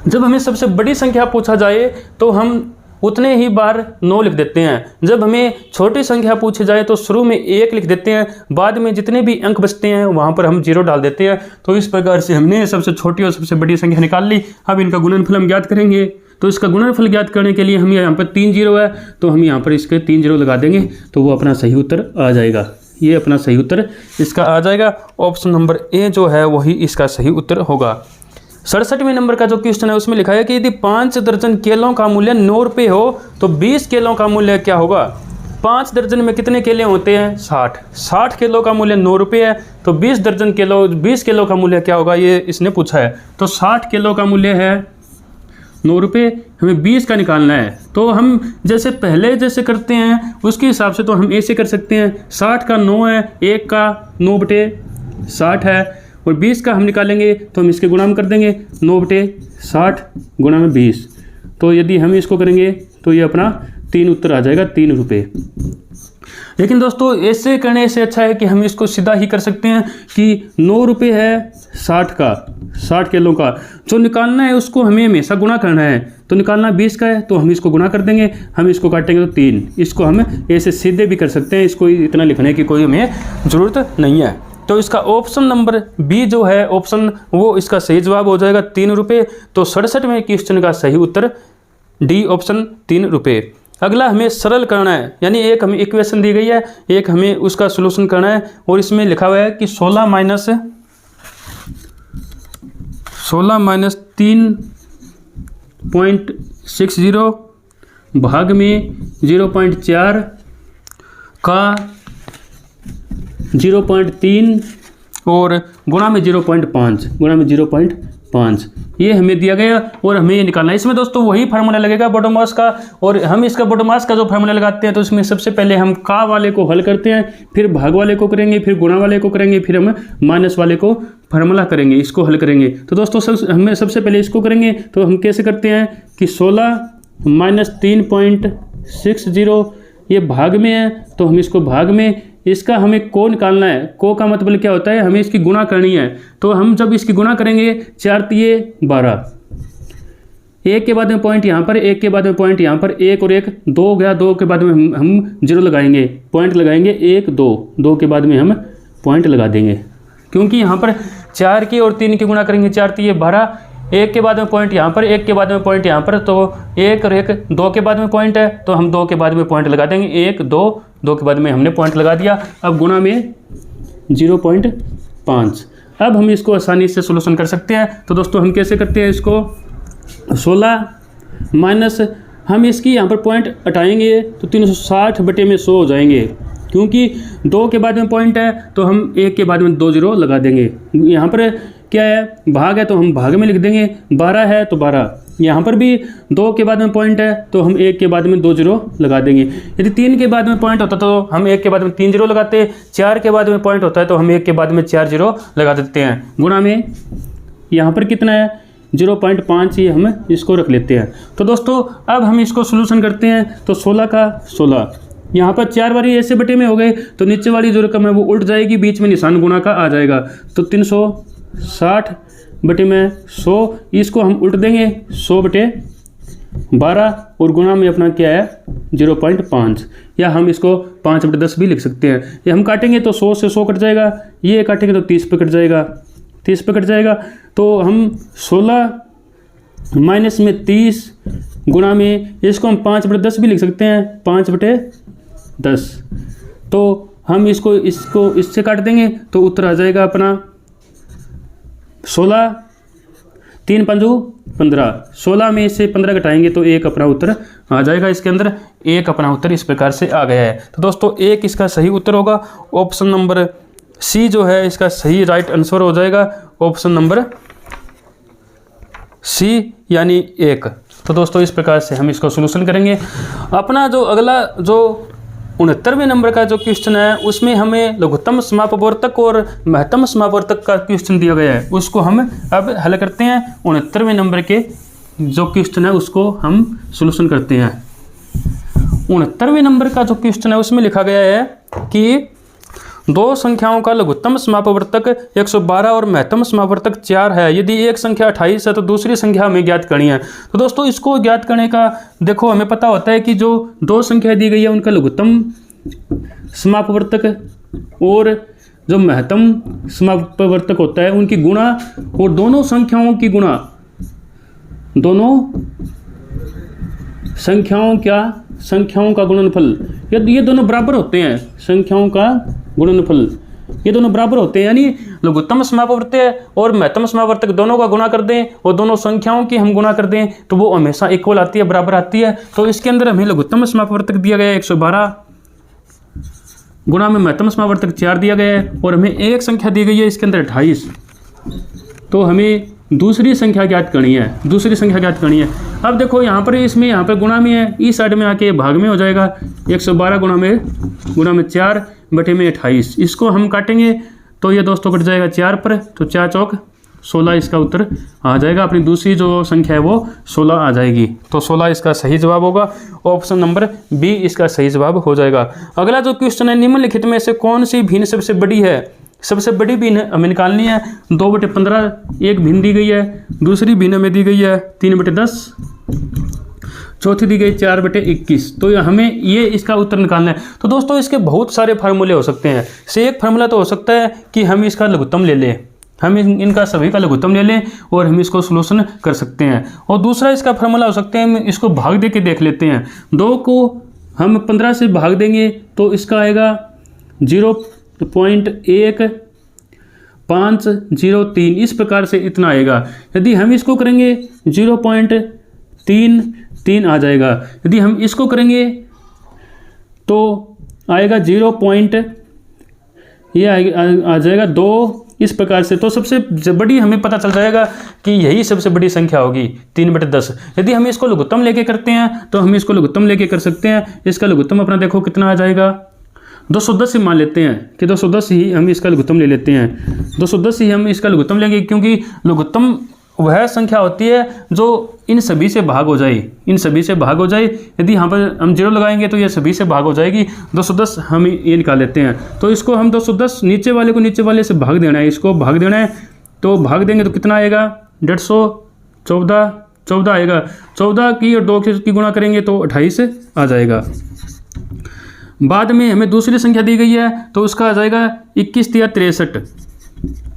[SPEAKER 1] जब हमें सबसे बड़ी संख्या पूछा जाए तो हम उतने ही बार 9 लिख देते हैं। जब हमें छोटी संख्या पूछी जाए तो शुरू में 1 लिख देते हैं, बाद में जितने भी अंक बचते हैं वहाँ पर हम 0 डाल देते हैं। तो इस प्रकार से हमने सबसे छोटी और सबसे बड़ी संख्या निकाल ली। अब इनका गुणनफल हम ज्ञात करेंगे। तो इसका गुणनफल ज्ञात करने के लिए हम यहाँ पर 3 0 है, तो हम यहाँ पर इसके 3 0 लगा देंगे, तो वो अपना सही उत्तर आ जाएगा। ये अपना सही उत्तर इसका आ जाएगा। ऑप्शन नंबर ए जो है वही इसका सही उत्तर होगा। 67वें नंबर का जो क्वेश्चन है उसमें लिखा है कि यदि 5 दर्जन केलों का मूल्य 9 रुपये हो तो 20 केलों का मूल्य क्या होगा। 5 दर्जन में कितने केले होते हैं, 60 किलो का मूल्य 9 रुपये है, तो 20 किलो का मूल्य क्या होगा, ये इसने पूछा है। तो 60 किलो का मूल्य है 9 रुपये, हमें 20 का निकालना है। तो हम जैसे पहले जैसे करते हैं उसके हिसाब से तो हम ऐसे कर सकते हैं, 60 का 9 है, 1 का 9/60 है, और 20 का हम निकालेंगे तो हम इसके गुणा में कर देंगे 9/60 गुणा में 20। तो यदि हम इसको करेंगे तो ये अपना 3 उत्तर आ जाएगा, 3 रुपये। लेकिन दोस्तों ऐसे करने से अच्छा है कि हम इसको सीधा ही कर सकते हैं कि 9 रुपये है 60 किलो का, जो निकालना है उसको हमें हमेशा गुणा करना है। तो निकालना 20 का है तो हम इसको गुणा कर देंगे, हम इसको काटेंगे तो 3। इसको हम ऐसे सीधे भी कर सकते हैं, इसको इतना लिखने की कोई हमें ज़रूरत नहीं है। तो इसका ऑप्शन नंबर बी जो है ऑप्शन, वो इसका सही जवाब हो जाएगा 3 रुपये। तो 67वें क्वेश्चन का सही उत्तर डी ऑप्शन 3 रुपये। अगला हमें सरल करना है, यानी एक हमें इक्वेशन दी गई है, एक हमें उसका सॉल्यूशन करना है। और इसमें लिखा हुआ है कि 16 माइनस 3.60 भाग में 0.4 का 0.3 और गुणा में 0.5 ये हमें दिया गया और हमें ये निकालना है। इसमें दोस्तों वही फार्मूला लगेगा बॉटम मास का, और हम इसका बॉटम मास का जो फार्मूला लगाते हैं तो इसमें सबसे पहले हम का वाले को हल करते हैं, फिर भाग वाले को करेंगे, फिर गुणा वाले को करेंगे, फिर हम माइनस वाले को फार्मूला करेंगे, इसको हल करेंगे। तो दोस्तों हमें सबसे पहले इसको करेंगे। तो हम कैसे करते हैं कि 16 माइनस 3.60 ये भाग में है, तो हम इसको भाग में, इसका हमें को निकालना है। को का मतलब क्या होता है, हमें इसकी गुणा करनी है। तो हम जब इसकी गुणा करेंगे 4 तिये 12, एक के बाद में पॉइंट यहाँ पर, एक के बाद में पॉइंट यहाँ पर, एक और एक 2 हो गया, 2 के बाद में हम 0 लगाएंगे, पॉइंट लगाएंगे 1 2 के बाद में हम पॉइंट लगा देंगे, क्योंकि यहाँ पर 4 की और 3 की गुणा करेंगे 4 तिये 12, एक के बाद में पॉइंट यहाँ पर, एक के बाद में पॉइंट यहाँ पर, तो एक और एक 2 के बाद में पॉइंट है, तो हम 2 के बाद में पॉइंट लगा देंगे, 1 2 के बाद में हमने पॉइंट लगा दिया। अब गुणा में 0.5। अब हम इसको आसानी से सोल्यूशन कर सकते हैं। तो दोस्तों हम कैसे करते हैं इसको, 16 माइनस, हम इसकी यहाँ पर पॉइंट हटाएंगे तो 360/100 हो जाएंगे, क्योंकि 2 के बाद में पॉइंट है तो हम 1 के बाद में 2 0 लगा देंगे। यहाँ पर क्या है, भाग है तो हम भाग में लिख देंगे, 12 है तो 12, यहाँ पर भी 2 के बाद में पॉइंट है तो हम 1 के बाद में 2 0 लगा देंगे। यदि 3 के बाद में पॉइंट होता तो हम 1 के बाद में 3 0 लगाते, 4 के बाद में पॉइंट होता है तो हम 1 के बाद में 4 0 लगा देते हैं। गुणा में यहाँ पर कितना है 0.5, ये हम इसको रख लेते हैं। तो दोस्तों अब हम इसको सोल्यूशन करते हैं। तो 16 का 16, यहाँ पर 4 बारी ऐसे बटे में हो गए, तो नीचे वाली जो रकम है वो उल्ट जाएगी, बीच में निशान गुणा का आ जाएगा। तो 360/100, इसको हम उल्ट देंगे 100/12 और गुणा में अपना क्या है 0.5, या हम इसको 5/10 भी लिख सकते हैं। ये हम काटेंगे तो 100 से 100 कट जाएगा, ये काटेंगे तो 30 पे कट जाएगा, 30 पे कट जाएगा। तो हम 16 माइनस में 30 गुणा में, इसको हम 5/10 भी लिख सकते हैं, 5/10। तो हम इसको इससे काट देंगे तो उत्तर आ जाएगा अपना 16, 3 5 15, 16 में इससे 15 घटाएंगे तो 1 अपना उत्तर आ जाएगा। इसके अंदर 1 अपना उत्तर इस प्रकार से आ गया है। तो दोस्तों 1 इसका सही उत्तर होगा, ऑप्शन नंबर सी जो है इसका सही राइट आंसर हो जाएगा, ऑप्शन नंबर सी यानी 1। तो दोस्तों इस प्रकार से हम इसको सोल्यूशन करेंगे। अपना जो अगला जो 69वें नंबर का जो क्वेश्चन है उसमें हमें लघुत्तम समापवर्तक और महत्तम समापवर्तक का क्वेश्चन दिया गया है, उसको हम अब हल करते हैं। 69वें नंबर के जो क्वेश्चन है उसको हम सोल्यूशन करते हैं। 69वें नंबर का जो क्वेश्चन है उसमें लिखा गया है कि दो संख्याओं का लघुत्तम समापवर्तक 112 और महत्तम समापवर्तक 4 है। यदि एक संख्या 28 है तो दूसरी संख्या हमें ज्ञात करनी है। तो दोस्तों इसको ज्ञात करने का देखो हमें पता होता है कि जो दो संख्या दी गई है उनका लघुत्तम समापवर्तक और जो महत्तम समापवर्तक होता है उनकी गुणा, और दोनों संख्याओं की गुणा, दोनों संख्याओं का गुणनफल, यदि ये दोनों बराबर होते हैं, संख्याओं का गुणनफल ये दोनों बराबर होते हैं, यानी लघुत्तम समापवर्तक और महत्तम समापवर्तक दोनों का गुणा कर दें और दोनों संख्याओं की हम गुणा कर दें तो वो हमेशा इक्वल आती है, बराबर आती है। तो इसके अंदर हमें लघुत्तम समापवर्तक दिया गया है 112 गुणा में महत्तम समापवर्तक 4 दिया गया है, और हमें एक संख्या दी गई है इसके अंदर 28। तो हमें दूसरी संख्या ज्ञात करनी है। अब देखो यहाँ पर गुणा में है, इस साइड में आके भाग में हो जाएगा। 112 गुणा में 4 बटे में 28, इसको हम काटेंगे तो ये दोस्तों कट जाएगा 4 पर, तो 4 चौक 16 इसका उत्तर आ जाएगा। अपनी दूसरी जो संख्या है वो 16 आ जाएगी। तो 16 इसका सही जवाब होगा। ऑप्शन नंबर बी इसका सही जवाब हो जाएगा। अगला जो क्वेश्चन है, निम्नलिखित में से कौन सी भिन्न सबसे बड़ी है? सबसे बड़ी भिन्न हमें निकालनी है। 2/15 एक भिन्न दी गई है, दूसरी भिन्न में दी गई है 3/10, चौथी दी गई 4/21। तो हमें ये इसका उत्तर निकालना है। तो दोस्तों इसके बहुत सारे फार्मूले हो सकते हैं। से एक फार्मूला तो हो सकता है कि हम इसका लघुत्तम ले लें, हम इनका सभी का लघुत्तम ले लें और हम इसको सोल्यूशन कर सकते हैं। और दूसरा इसका फार्मूला हो सकता है हम इसको भाग दे के देख लेते हैं। 2 को हम 15 से भाग देंगे तो इसका आएगा 0.1503, इस प्रकार से इतना आएगा। यदि हम इसको करेंगे 0.33 आ जाएगा। यदि हम इसको करेंगे तो आएगा 0. ये आ जाएगा 2, इस प्रकार से। तो सबसे बड़ी हमें पता चल जाएगा कि यही सबसे बड़ी संख्या होगी 3/10। यदि हम इसको लघुत्तम लेके करते हैं तो हम इसको लघुत्तम लेके कर सकते हैं। इसका लघुत्तम अपना देखो कितना आ जाएगा, 210 ही मान लेते हैं कि 210 ही हम इसका लघुत्तम ले लेते हैं। 210 ही हम इसका लघुत्तम लेंगे, क्योंकि लघुत्तम वह संख्या होती है जो इन सभी से भाग हो जाए, इन सभी से भाग हो जाए। यदि यहाँ पर हम 0 लगाएंगे तो ये सभी से भाग हो जाएगी। 210 हम ये निकाल लेते हैं। तो इसको हम 210 नीचे वाले को नीचे वाले से भाग देना है, इसको भाग देना है। तो भाग देंगे तो कितना आएगा, 150, 14 आएगा। 14 की और 2 की गुणा करेंगे तो 28 आ जाएगा। बाद में हमें दूसरी संख्या दी गई है तो उसका आ जाएगा 21 या 63,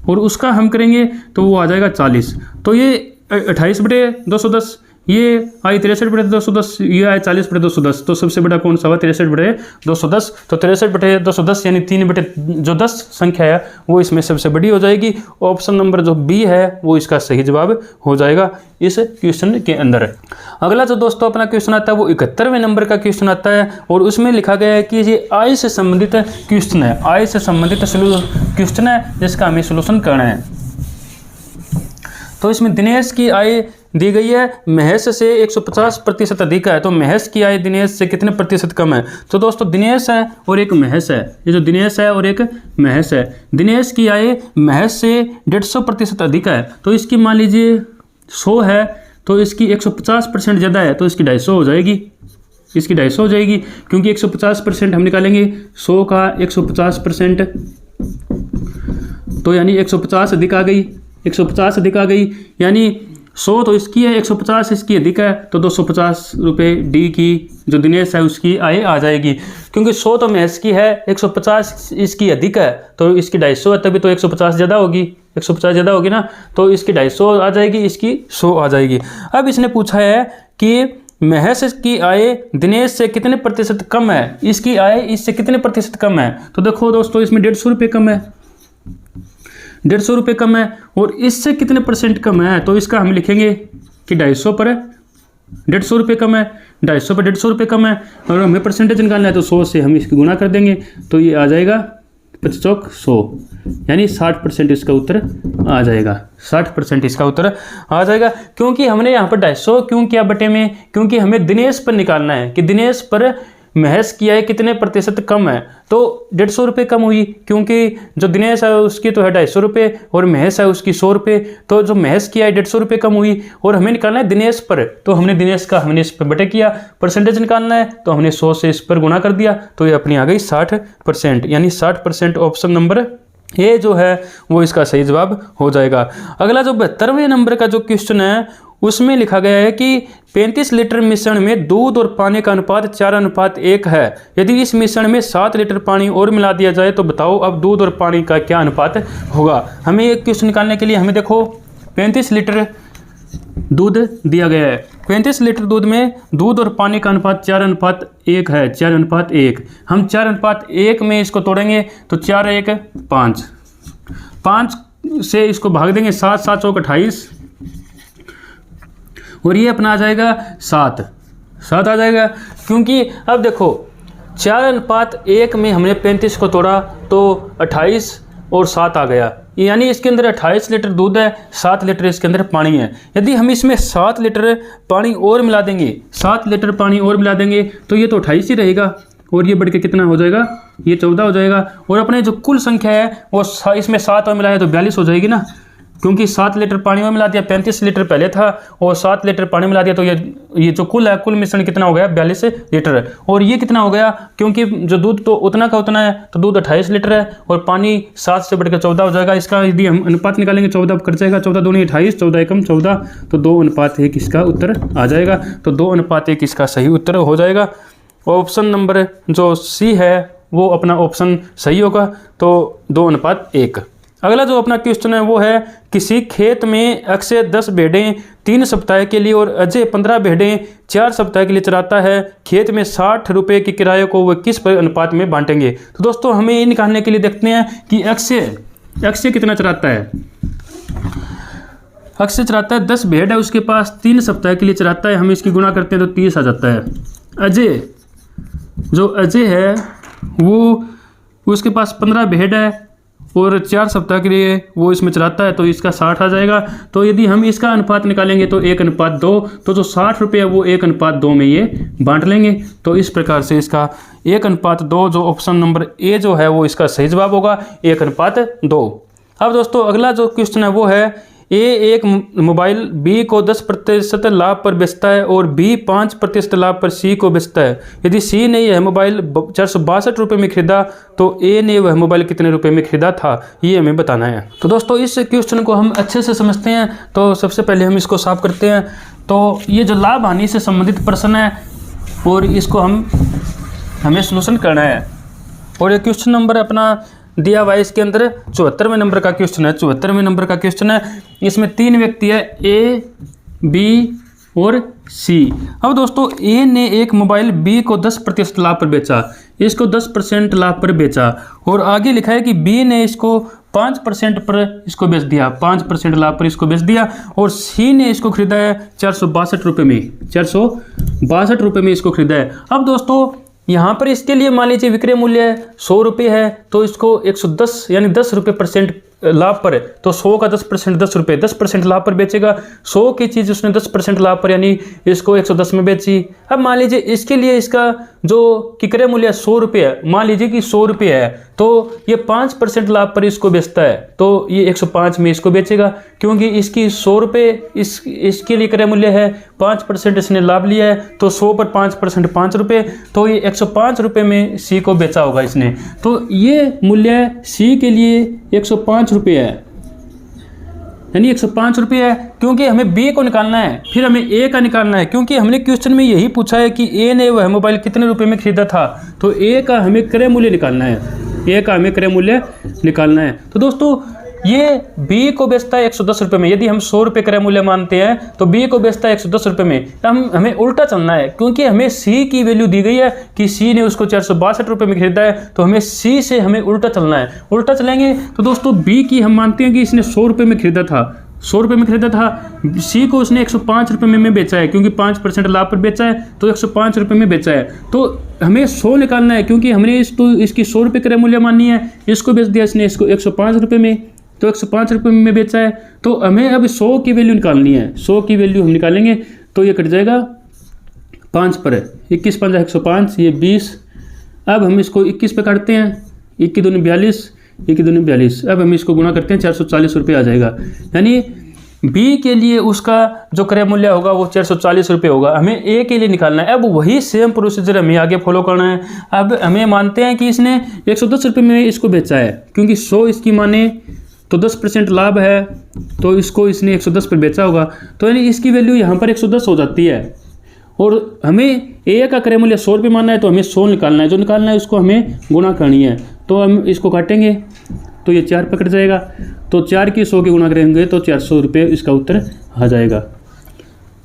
[SPEAKER 1] और उसका हम करेंगे तो वो आ जाएगा 40। तो ये 28/210, ये आई 63/210, ये आया 40/210। तो सबसे बड़ा कौन सा हुआ, 63/210। तो 63/210 यानी 3/10 संख्या है वो इसमें सबसे बड़ी हो जाएगी। ऑप्शन नंबर जो बी है वो इसका सही जवाब हो जाएगा इस क्वेश्चन के अंदर। अगला जो दोस्तों अपना क्वेश्चन आता है वो 71वें नंबर का क्वेश्चन आता है, और उसमें लिखा गया है कि ये आय से संबंधित क्वेश्चन है, आय से संबंधित क्वेश्चन है जिसका हमें सोल्यूशन करना है। तो इसमें दिनेश की आय दी गई है, महेश से 150% अधिक है। तो महेश की आय दिनेश से कितने प्रतिशत कम है? तो दोस्तों दिनेश है और एक महेश है, ये जो दिनेश है और एक महेश है। दिनेश की आय महेश से 150% अधिक है। तो इसकी मान लीजिए 100 है, तो इसकी 150% ज़्यादा है, तो इसकी 250 हो जाएगी, इसकी 250 हो जाएगी। क्योंकि 150% हम निकालेंगे 100 का 150%, तो यानी 150 अधिक आ गई, 150 अधिक आ गई, यानी 100 तो इसकी है, 150 इसकी अधिक है। तो 250 रुपये डी की जो दिनेश है उसकी आय आ जाएगी। क्योंकि 100 तो महेश की है, 150 इसकी अधिक है, तो इसकी 250 है, तभी तो 150 ज़्यादा होगी, 150 ज़्यादा होगी ना। तो इसकी 250 आ जाएगी, इसकी 100 आ जाएगी। अब इसने पूछा है कि महेश की आय दिनेश से कितने प्रतिशत कम है, इसकी आय इससे कितने प्रतिशत कम है। तो देखो दोस्तों इसमें 150 रुपये कम है, 150 रुपये कम है, और इससे कितने % कम है। तो इसका हम लिखेंगे कि 250 पर 150 रुपये कम है, 250 पर 150 रुपये कम है, और हमें परसेंटेज निकालना है तो 100 से हम इसकी गुणा कर देंगे। तो ये आ जाएगा 55 100, यानी 60% इसका उत्तर आ जाएगा, 60% इसका उत्तर आ जाएगा। क्योंकि हमने यहाँ पर 250 क्यों किया बटे में, क्योंकि हमें दिनेश पर निकालना है कि दिनेश पर महेश की आय कितने प्रतिशत कम है। तो 150 रुपये कम हुई, क्योंकि जो दिनेश है उसकी तो है 250 रुपये और महेश है उसकी 100 रुपये। तो जो महेश की आय 150 रुपये कम हुई, और हमें निकालना है दिनेश पर, तो हमने दिनेश का हमने इस पर बटे किया, परसेंटेज निकालना है तो हमने 100 से इस पर गुणा कर दिया। तो ये अपनी आ गई 60%, यानी 60%। ऑप्शन नंबर ए जो है वो इसका सही जवाब हो जाएगा। अगला जो 72वें नंबर का जो क्वेश्चन है उसमें लिखा गया है कि 35 लीटर मिश्रण में दूध और पानी का अनुपात 4:1 है। यदि इस मिश्रण में 7 लीटर पानी और मिला दिया जाए तो बताओ अब दूध और पानी का क्या अनुपात होगा। हमें एक क्वेश्चन निकालने के लिए हमें देखो 35 लीटर दूध दिया गया है, 35 लीटर दूध में दूध और पानी का अनुपात 4:1 है, 4:1। हम 4:1 में इसको तोड़ेंगे तो 4 1 5, 5 से इसको भाग देंगे 7 7 चौक 28, और ये अपना आ जाएगा 7 आ जाएगा। क्योंकि अब देखो 4:1 में हमने 35 को तोड़ा तो 28 और 7 आ गया, यानी इसके अंदर 28 लीटर दूध है, 7 लीटर इसके अंदर पानी है। यदि हम इसमें 7 लीटर पानी और मिला देंगे, 7 लीटर पानी और मिला देंगे तो ये तो 28 ही रहेगा, और ये बढ़ के कितना हो जाएगा, ये 14 हो जाएगा। और अपने जो कुल संख्या है वो इसमें 7 और मिलाया तो 42 हो जाएगी ना, क्योंकि 7 लीटर पानी में मिला दिया, 35 लीटर पहले था और 7 लीटर पानी मिला दिया, तो ये जो कुल है, कुल मिश्रण कितना हो गया 42 लीटर। और ये कितना हो गया, क्योंकि जो दूध तो उतना का उतना है, तो दूध 28 लीटर है और पानी 7 से बढ़कर 14 हो जाएगा। इसका यदि हम अनुपात निकालेंगे 14 कट जाएगा, 14 दूनी 28, 14 एकम 14, तो 2:1 इसका उत्तर आ जाएगा। तो 2:1 इसका सही उत्तर हो जाएगा। ऑप्शन नंबर जो सी है वो अपना ऑप्शन सही होगा, तो 2:1। अगला जो अपना क्वेश्चन है वो है, किसी खेत में अक्षय 10 भेड़ें 3 सप्ताह के लिए और अजय 15 भेड़ें 4 सप्ताह के लिए चराता है। खेत में 60 रुपये के किराए को वह किस अनुपात में बांटेंगे। तो दोस्तों हमें ये निकालने के लिए देखते हैं कि अक्षय कितना चराता है। अक्षय चराता है 10 भेड़ है उसके पास, 3 सप्ताह के लिए चराता है। हम इसकी गुणा करते हैं तो 30 आ जाता है। अजय है वो, उसके पास 15 भेड़ है और 4 सप्ताह के लिए वो इसमें चलाता है, तो इसका 60 आ जाएगा। तो यदि हम इसका अनुपात निकालेंगे तो 1:2, तो जो 60 रुपये है वो 1:2 में ये बांट लेंगे। तो इस प्रकार से इसका 1:2 जो ऑप्शन नंबर ए जो है वो इसका सही जवाब होगा, 1:2। अब दोस्तों अगला जो क्वेश्चन है वो है, ए एक मोबाइल बी को 10% लाभ पर बेचता है और बी 5% लाभ पर सी को बेचता है। यदि सी ने यह मोबाइल 462 रुपये में खरीदा तो ए ने वह मोबाइल कितने रुपए में खरीदा था, ये हमें बताना है। तो दोस्तों इस क्वेश्चन को हम अच्छे से समझते हैं। तो सबसे पहले हम इसको साफ करते हैं। तो ये जो लाभ हानि से संबंधित प्रश्न है और इसको हमें सलूशन करना है। और ये क्वेश्चन नंबर अपना दिया हुआ है इसके अंदर 74वें नंबर का क्वेश्चन है। 74वें नंबर का क्वेश्चन है, इसमें 3 व्यक्ति है, ए, बी और सी। अब दोस्तों ए ने एक मोबाइल बी को 10% लाभ पर बेचा, इसको 10% लाभ पर बेचा, और आगे लिखा है कि बी ने इसको 5% पर इसको बेच दिया, 5% लाभ पर इसको बेच दिया, और सी ने इसको खरीदा है 462 रुपये में, 462 रुपये में इसको खरीदा है। अब दोस्तों यहाँ पर इसके लिए मान लीजिए विक्रय मूल्य 100 रुपये है, तो इसको 110 यानी 10 रुपये % लाभ पर है, तो 100 का 10% 10 रुपये, 10% लाभ पर बेचेगा। 100 की चीज़ उसने 10% लाभ पर यानी इसको 110 में बेची। अब मान लीजिए इसके लिए इसका जो विक्रय मूल्य 100 रुपये है, मान लीजिए कि 100 रुपये है, तो ये 5% लाभ पर इसको बेचता है, तो ये 105 में इसको बेचेगा, क्योंकि इसकी 100 रुपये इसके लिए क्रय मूल्य है, 5% इसने लाभ लिया है, तो 100 पर 5% 5 रुपये, तो ये 105 रुपये में सी को बेचा होगा इसने। तो ये मूल्य सी के लिए 105 रुपये है, यानी 105 रुपये है, क्योंकि हमें बी को निकालना है, फिर हमें ए का निकालना है, क्योंकि हमने क्वेश्चन में यही पूछा है कि ए ने वह मोबाइल कितने रुपए में खरीदा था, तो ए का हमें क्रय मूल्य निकालना है, ए का हमें क्रय मूल्य निकालना है। तो दोस्तों ये बी को बेचता है 110 रुपये में, यदि हम 100 रुपये क्रय मूल्य मानते हैं तो बी को बेचता है 110 रुपये में। हमें उल्टा चलना है, क्योंकि हमें सी की वैल्यू दी गई है कि सी ने उसको 462 रुपये में खरीदा है, तो हमें सी से हमें उल्टा चलना है। उल्टा चलेंगे तो दोस्तों बी की हम मानते हैं कि इसने 100 रुपये में खरीदा था, 100 रुपये में खरीदा था, सी को उसने 105 रुपये में बेचा है, क्योंकि 5% लाभ पर बेचा है, तो 105 रुपये में बेचा है। तो हमें 100 निकालना है, क्योंकि हमने इसकी 100 रुपये क्रय मूल्य माननी है, इसको बेच दिया इसने इसको 105 रुपये में, तो 105 रुपये में बेचा है। तो हमें अब 100 की वैल्यू निकालनी है, 100 की वैल्यू हम निकालेंगे तो ये कट जाएगा 5 पर, 21 5 105, ये 20। अब हम इसको 21 पे काटते हैं, 21 दूनी 42, 21 दूनी 42। अब हम इसको गुणा करते हैं, 440 रुपये आ जाएगा, यानी बी के लिए उसका जो क्रय मूल्य होगा वो 440 रुपये होगा। हमें ए के लिए निकालना है। अब वही सेम प्रोसीजर हमें आगे फॉलो करना है। अब हमें मानते हैं कि इसने 110 रुपये में इसको बेचा है, क्योंकि 100 इसकी माने तो 10% लाभ है, तो इसको इसने 110 पर बेचा होगा, तो यानी इसकी वैल्यू यहाँ पर 110 हो जाती है। और हमें ए का क्रय मूल्य 100 रुपये मानना है, तो हमें 100 निकालना है, जो निकालना है उसको हमें गुणा करनी है। तो हम इसको काटेंगे तो ये 4 पकड़ जाएगा, तो 4 की 100 की गुणा करेंगे तो 400 रुपये इसका उत्तर आ जाएगा,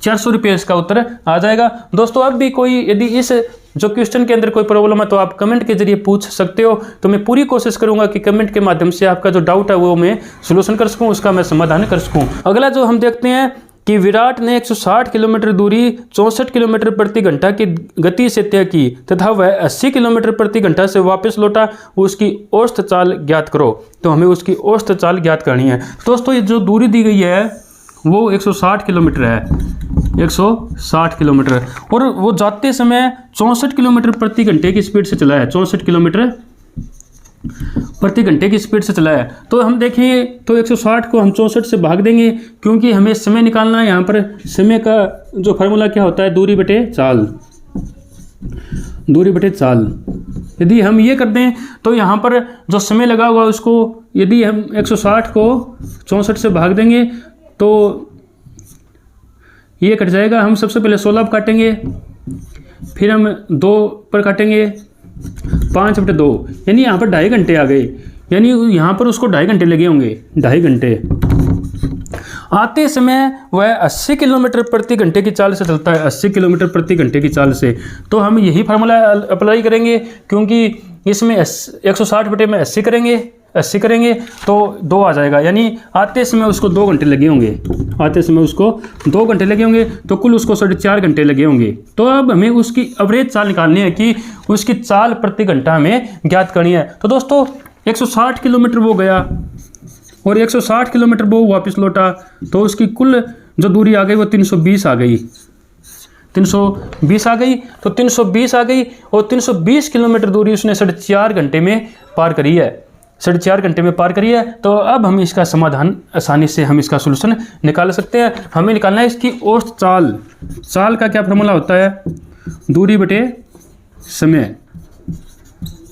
[SPEAKER 1] 400 रुपये इसका उत्तर आ जाएगा। दोस्तों अब भी कोई यदि इस जो क्वेश्चन के अंदर कोई प्रॉब्लम है तो आप कमेंट के जरिए पूछ सकते हो, तो मैं पूरी कोशिश करूंगा कि कमेंट के माध्यम से आपका जो डाउट है वो मैं सोल्यूशन कर सकूं, उसका मैं समाधान कर सकूं। अगला जो हम देखते हैं कि विराट ने 160 किलोमीटर दूरी 64 किलोमीटर प्रति घंटा की गति से तय की तथा वह 80 किलोमीटर प्रति घंटा से वापस लौटा, उसकी औसत चाल ज्ञात करो। तो हमें उसकी औसत चाल ज्ञात करनी है। दोस्तों ये जो दूरी दी गई है वो 160 किलोमीटर है, 160 किलोमीटर, और वो जाते समय 64 किलोमीटर प्रति घंटे की स्पीड से चला है, 64 किलोमीटर प्रति घंटे की स्पीड से चला है। तो हम देखेंगे तो 160 को हम 64 से भाग देंगे, क्योंकि हमें समय निकालना है। यहाँ पर समय का जो फार्मूला क्या होता है, दूरी बटे चाल, दूरी बटे चाल। यदि हम ये कर दें तो यहाँ पर जो समय लगा हुआ उसको यदि हम 160 को 64 से भाग देंगे तो ये कट जाएगा। हम सबसे पहले 16 पर काटेंगे, फिर हम 2 पर काटेंगे, 5/2, यानी यहाँ पर 2.5 घंटे आ गए। यानी यहाँ पर उसको 2.5 घंटे लगे होंगे, 2.5 घंटे। आते समय वह 80 किलोमीटर प्रति घंटे की चाल से चलता है, 80 किलोमीटर प्रति घंटे की चाल से। तो हम यही फार्मूला अप्लाई करेंगे, क्योंकि इसमें 160 बटे में 80 करेंगे तो 2 आ जाएगा। यानी आते समय उसको 2 घंटे लगे होंगे, आते समय उसको 2 घंटे लगे होंगे, तो कुल उसको 4.5 घंटे लगे होंगे। तो अब हमें उसकी एवरेज चाल निकालनी है कि उसकी चाल प्रति घंटा हमें ज्ञात करनी है। तो दोस्तों 160 किलोमीटर वो गया और 160 किलोमीटर वो वापस लौटा, तो उसकी कुल जो दूरी आ गई वो 320 आ गई, 320 आ गई। तो 320 आ गई और 320 किलोमीटर दूरी उसने 4.5 घंटे में पार करी है, 4.5 घंटे में पार करी है। तो अब हम इसका समाधान आसानी से हम इसका सोल्यूशन निकाल सकते हैं। हमें निकालना है इसकी औसत चाल। चाल का क्या फार्मूला होता है, दूरी बटे समय।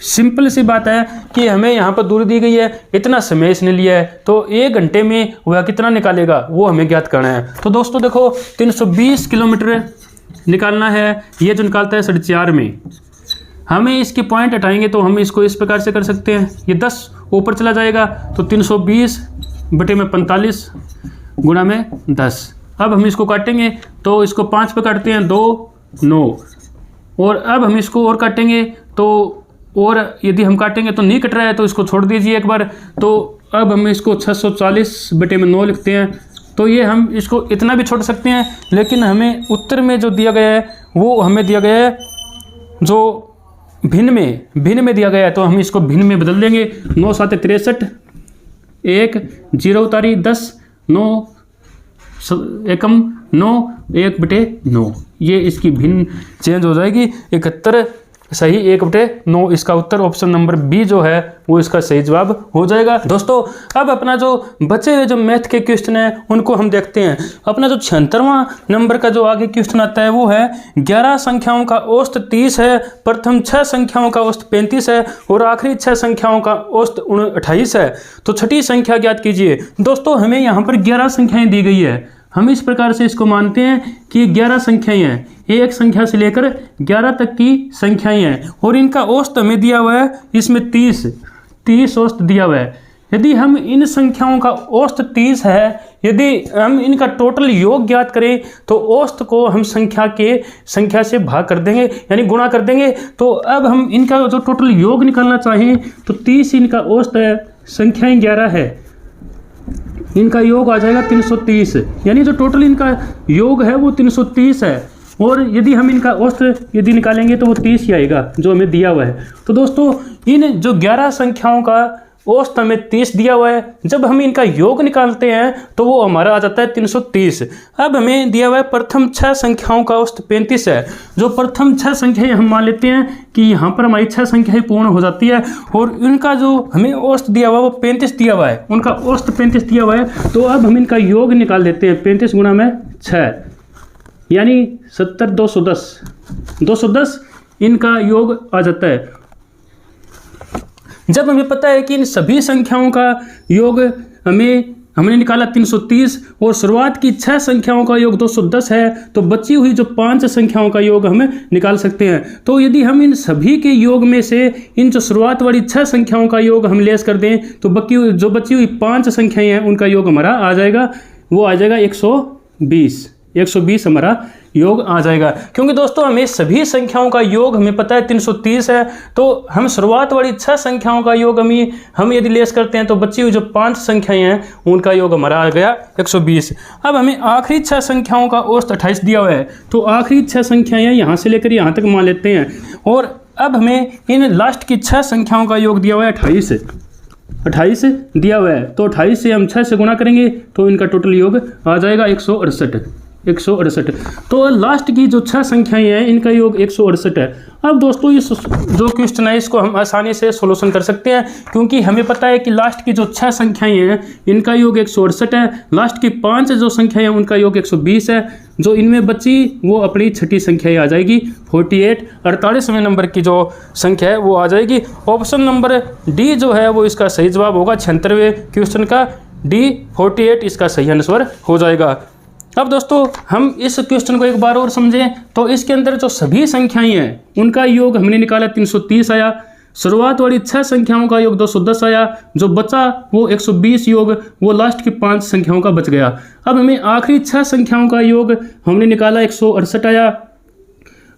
[SPEAKER 1] सिंपल सी बात है कि हमें यहाँ पर दूरी दी गई है, इतना समय इसने लिया है, तो 1 घंटे में वह कितना निकालेगा वो हमें ज्ञात करना है। तो दोस्तों देखो 320 किलोमीटर निकालना है, ये जो निकालता है 4.5 में। हमें इसके पॉइंट हटाएंगे तो हम इसको इस प्रकार से कर सकते हैं, ये 10 ऊपर चला जाएगा, तो 320 बटे में 45 गुणा में 10। अब हम इसको काटेंगे तो इसको 5 पे काटते हैं, 2 9, और अब हम इसको और काटेंगे तो, और यदि हम काटेंगे तो नहीं कट रहा है तो इसको छोड़ दीजिए एक बार। तो अब हम इसको 640 बटे में 9 लिखते हैं। तो ये हम इसको इतना भी छोड़ सकते हैं, लेकिन हमें उत्तर में जो दिया गया है वो हमें दिया गया है जो भिन्न में दिया गया है, तो हम इसको भिन्न में बदल देंगे। 9 7 63, 1 0 उतारी 10, 9 एकम 9, 1/9, ये इसकी भिन्न चेंज हो जाएगी। 71 सही, 1/9 इसका उत्तर ऑप्शन नंबर बी जो है वो इसका सही जवाब हो जाएगा। दोस्तों अब अपना जो बचे हुए जो मैथ के क्वेश्चन है उनको हम देखते हैं। अपना जो 76वां नंबर का जो आगे क्वेश्चन आता है वो है 11 संख्याओं का औसत 30 है, प्रथम 6 संख्याओं का औसत 35 है और आखिरी 6 संख्याओं का औसत 28 है। तो छठी संख्या ज्ञात कीजिए। दोस्तों हमें यहाँ पर 11 संख्याएं दी गई है। हम इस प्रकार से इसको मानते हैं कि 11 संख्याएं हैं, एक संख्या से लेकर 11 तक की संख्याएं हैं, और इनका औसत हमें दिया हुआ है, इसमें 30 औसत दिया हुआ है। यदि हम इन संख्याओं का औसत 30 है, यदि हम इनका टोटल योग ज्ञात करें तो औसत को हम संख्या से भाग कर देंगे, यानी गुणा कर देंगे। तो अब हम इनका जो टोटल योग निकालना चाहें तो 30 इनका औसत है, संख्याएं 11 है, इनका योग आ जाएगा 330, यानी जो टोटल इनका योग है वो 330 है। और यदि हम इनका औसत यदि निकालेंगे तो वो 30 ही आएगा जो हमें दिया हुआ है। तो दोस्तों इन जो 11 संख्याओं का औसत हमें 30 दिया हुआ है, जब हम इनका योग निकालते हैं तो वो हमारा आ जाता है 330। अब हमें दिया हुआ है प्रथम 6 संख्याओं का औसत 35 है। जो प्रथम 6 संख्याएं हम मान लेते हैं कि यहाँ पर हमारी 6 संख्याएं पूर्ण हो जाती है, और इनका जो हमें औसत दिया हुआ है वो 35 दिया हुआ है, उनका औसत 35 दिया हुआ है। तो अब हम इनका योग निकाल देते हैं, 35 गुणा में 6 यानी 70, 210 इनका योग आ जाता है। जब हमें पता है कि इन सभी संख्याओं का योग हमने निकाला 330 और शुरुआत की 6 संख्याओं का योग 210 है, तो बची हुई जो 5 संख्याओं का योग हमें निकाल सकते हैं। तो यदि हम इन सभी के योग में से इन जो शुरुआत वाली 6 संख्याओं का योग हम लेस कर दें तो जो बची हुई 5 संख्याएं हैं उनका योग हमारा आ जाएगा, वो आ जाएगा 120 हमारा योग आ जाएगा। क्योंकि दोस्तों हमें सभी संख्याओं का योग हमें पता है 330 है, तो हम शुरुआत वाली 6 संख्याओं का योग हम यदि लेस करते हैं तो बची हुई जो 5 संख्याएं हैं उनका योग हमारा आ गया 120। अब हमें आखिरी 6 संख्याओं का औसत 28 दिया हुआ है, तो आखिरी 6 संख्याएं यहाँ से लेकर यहाँ तक मान लेते हैं। और अब हमें इन लास्ट की 6 संख्याओं का योग दिया हुआ है 28 दिया हुआ है, तो 28 से हम 6 से गुणा करेंगे तो इनका टोटल योग आ जाएगा 168। 168। तो लास्ट की जो 6 संख्याएं हैं इनका योग 168 है। अब दोस्तों इस जो क्वेश्चन है इसको हम आसानी से सोल्यूशन कर सकते हैं, क्योंकि हमें पता है कि लास्ट की जो 6 संख्याएं हैं इनका योग 168 है, लास्ट की 5 जो संख्याएं हैं उनका योग 120 है। जो इनमें बची वो अपनी छठी संख्या आ जाएगी 48। 48वें नंबर की जो संख्या है वो आ जाएगी। ऑप्शन नंबर डी जो है वो इसका सही जवाब होगा 76वें क्वेश्चन का। डी 48 इसका सही आंसर हो जाएगा। अब दोस्तों हम इस क्वेश्चन को एक बार और समझें तो इसके अंदर जो सभी संख्याएं हैं उनका योग हमने निकाला 330 आया। शुरुआत वाली 6 संख्याओं का योग 210 आया। जो बचा वो 120 योग वो लास्ट की 5 संख्याओं का बच गया। अब हमें आखिरी 6 संख्याओं का योग हमने निकाला 168 आया।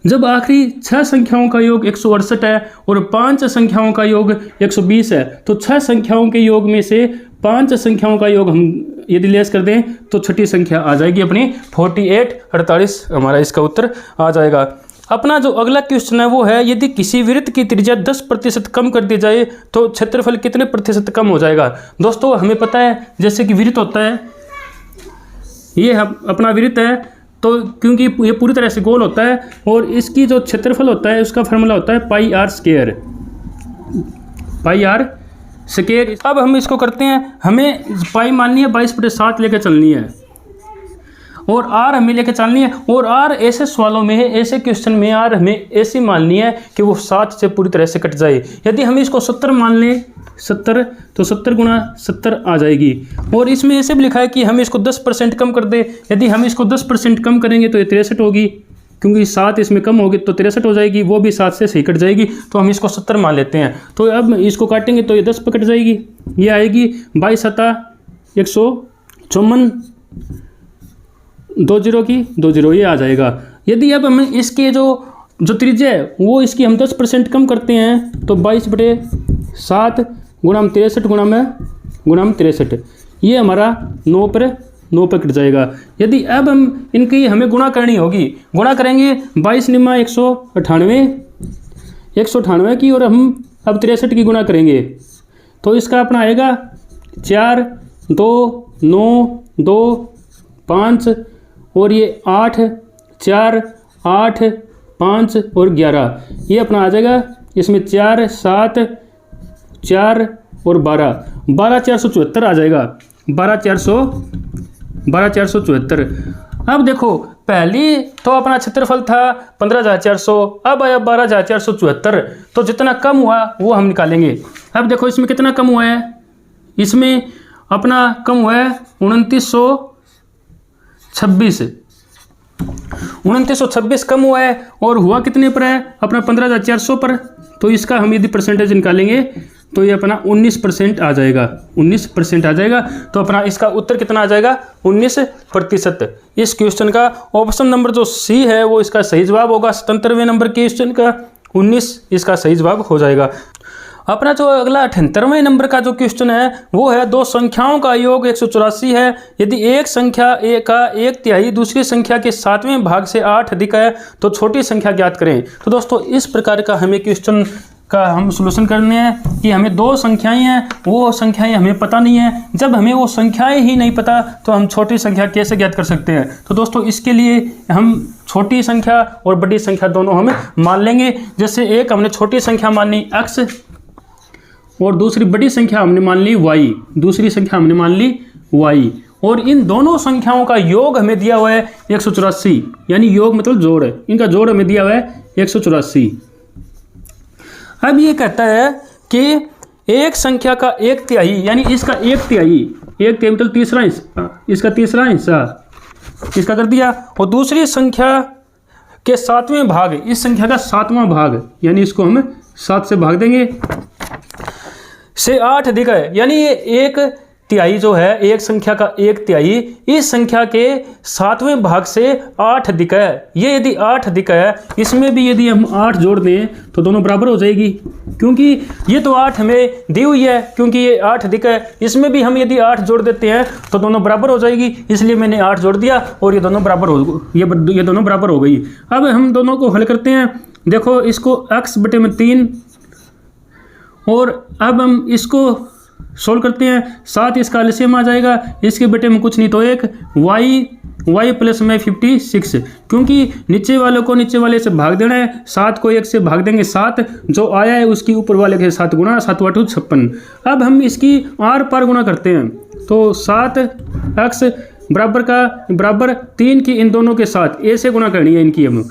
[SPEAKER 1] जब आखिरी 6 संख्याओं का योग 168 है और 5 संख्याओं का योग 120 है तो 6 संख्याओं के योग में से 5 संख्याओं का योग हम यदि लेस कर दें तो छठी संख्या आ जाएगी अपनी 48। 48 हमारा इसका उत्तर आ जाएगा। अपना जो अगला क्वेश्चन है वो है यदि किसी वृत्त की त्रिज्या 10% कम कर दी जाए तो क्षेत्रफल कितने प्रतिशत कम हो जाएगा। दोस्तों हमें पता है जैसे कि वृत्त होता है, ये अपना वृत्त है तो क्योंकि ये पूरी तरह से गोल होता है और इसकी जो क्षेत्रफल होता है उसका फार्मूला होता है पाई आर स्क्वायर। अब हम इसको करते हैं, हमें पाई माननी है 22/7 लेकर चलनी है और आर हमें लेकर चलनी है। और आर ऐसे सवालों में है, ऐसे क्वेश्चन में आर हमें ऐसी माननी है कि वो 7 से पूरी तरह से कट जाए। यदि हम इसको 70 मान लें 70 तो 70 गुणा 70 आ जाएगी। और इसमें ऐसे भी लिखा है कि हम इसको 10% कम कर दें। यदि हम इसको 10% कम करेंगे तो ये 63 होगी, क्योंकि 7 इसमें कम होगी तो 63 हो जाएगी, वो भी 7 से सही कट जाएगी। तो हम इसको 70 मान लेते हैं। तो अब इसको काटेंगे तो ये 10 पे कट जाएगी, ये आएगी 22×7 154, 20 की 20 ये आ जाएगा। यदि अब हम इसके जो त्रिज्या है वो इसकी हम 10% कम करते हैं तो 22/7 गुणा 63 गुणा 63 ये हमारा 9 पे कट जाएगा। यदि अब हम इनकी हमें गुणा करनी होगी, गुणा करेंगे 22×9 198 की और हम अब 63 की गुणा करेंगे तो इसका अपना आएगा 4 2 9 2 5 और ये 8 4 8 5 और 11 ये अपना आ जाएगा। इसमें 4 7 4 और 12 474 आ जाएगा। 12474। अब देखो पहली तो अपना क्षेत्रफल था 15,400, अब आया 12,474, तो जितना कम हुआ वो हम निकालेंगे। अब देखो इसमें कितना कम हुआ है, इसमें अपना कम हुआ है 2926 कम हुआ है और हुआ कितने पर है अपना 15,400 पर। तो इसका हम यदि परसेंटेज निकालेंगे तो ये अपना 19% आ जाएगा, 19% आ जाएगा। तो अपना इसका उत्तर कितना आ जाएगा 19%। इस क्वेश्चन का ऑप्शन नंबर जो सी है वो इसका सही जवाब होगा। 77वें नंबर क्वेश्चन का 19 इसका सही जवाब हो जाएगा। अपना जो अगला 78वें नंबर का जो क्वेश्चन है वो है दो संख्याओं का योग 184 है। यदि एक संख्या का 1/3 दूसरी संख्या के 7वें भाग से 8 अधिक है तो छोटी संख्या ज्ञात करें। तो दोस्तों इस प्रकार का हमें क्वेश्चन का हम सॉल्यूशन करने हैं कि हमें दो संख्याएं हैं, वो संख्याएं हमें पता नहीं है। जब हमें वो संख्याएं ही नहीं पता तो हम छोटी संख्या कैसे ज्ञात कर सकते हैं। तो दोस्तों इसके लिए हम छोटी संख्या और बड़ी संख्या दोनों हम मान लेंगे। जैसे एक हमने छोटी संख्या मानी x और दूसरी बड़ी संख्या हमने मान ली y, दूसरी संख्या हमने मान ली y, और इन दोनों संख्याओं का योग हमें दिया हुआ है 184, यानी योग मतलब जोड़ है, इनका जोड़ हमें दिया हुआ है 184। अब ये कहता है कि एक संख्या का 1/3 यानी इसका 1/3 मतलब तीसरा हिस्सा, इसका तीसरा हिस्सा इसका कर दिया, और दूसरी संख्या के 7वें भाग, इस संख्या का 7वां भाग यानी इसको हम 7 से भाग देंगे, से 8 अधिक है। यानी ये 1/3 जो है एक संख्या का 1/3 इस संख्या के 7वें भाग से 8 अधिक है। ये यदि 8 अधिक है, इसमें भी यदि हम 8 जोड़ दें तो दोनों बराबर हो जाएगी, क्योंकि ये तो 8 हमें दी हुई है, क्योंकि ये 8 अधिक है। इसमें भी हम यदि 8 जोड़ देते हैं तो दोनों बराबर हो जाएगी, इसलिए मैंने 8 जोड़ दिया और ये दोनों बराबर हो ये दोनों बराबर हो गई। अब हम दोनों को हल करते हैं। देखो इसको x/3 और अब हम इसको सोल्व करते हैं। 7 इसका एलसीएम आ जाएगा, इसके बेटे में कुछ नहीं तो 1, y y प्लस में 56, क्योंकि नीचे वालों को नीचे वाले से भाग देना है, 7 को 1 से भाग देंगे, 7 जो आया है उसकी ऊपर वाले के साथ गुणा, 7 8 56। अब हम इसकी आर पार गुणा करते हैं, तो 7x बराबर 3 की इन दोनों के साथ ए से गुणा करनी है इनकी। हम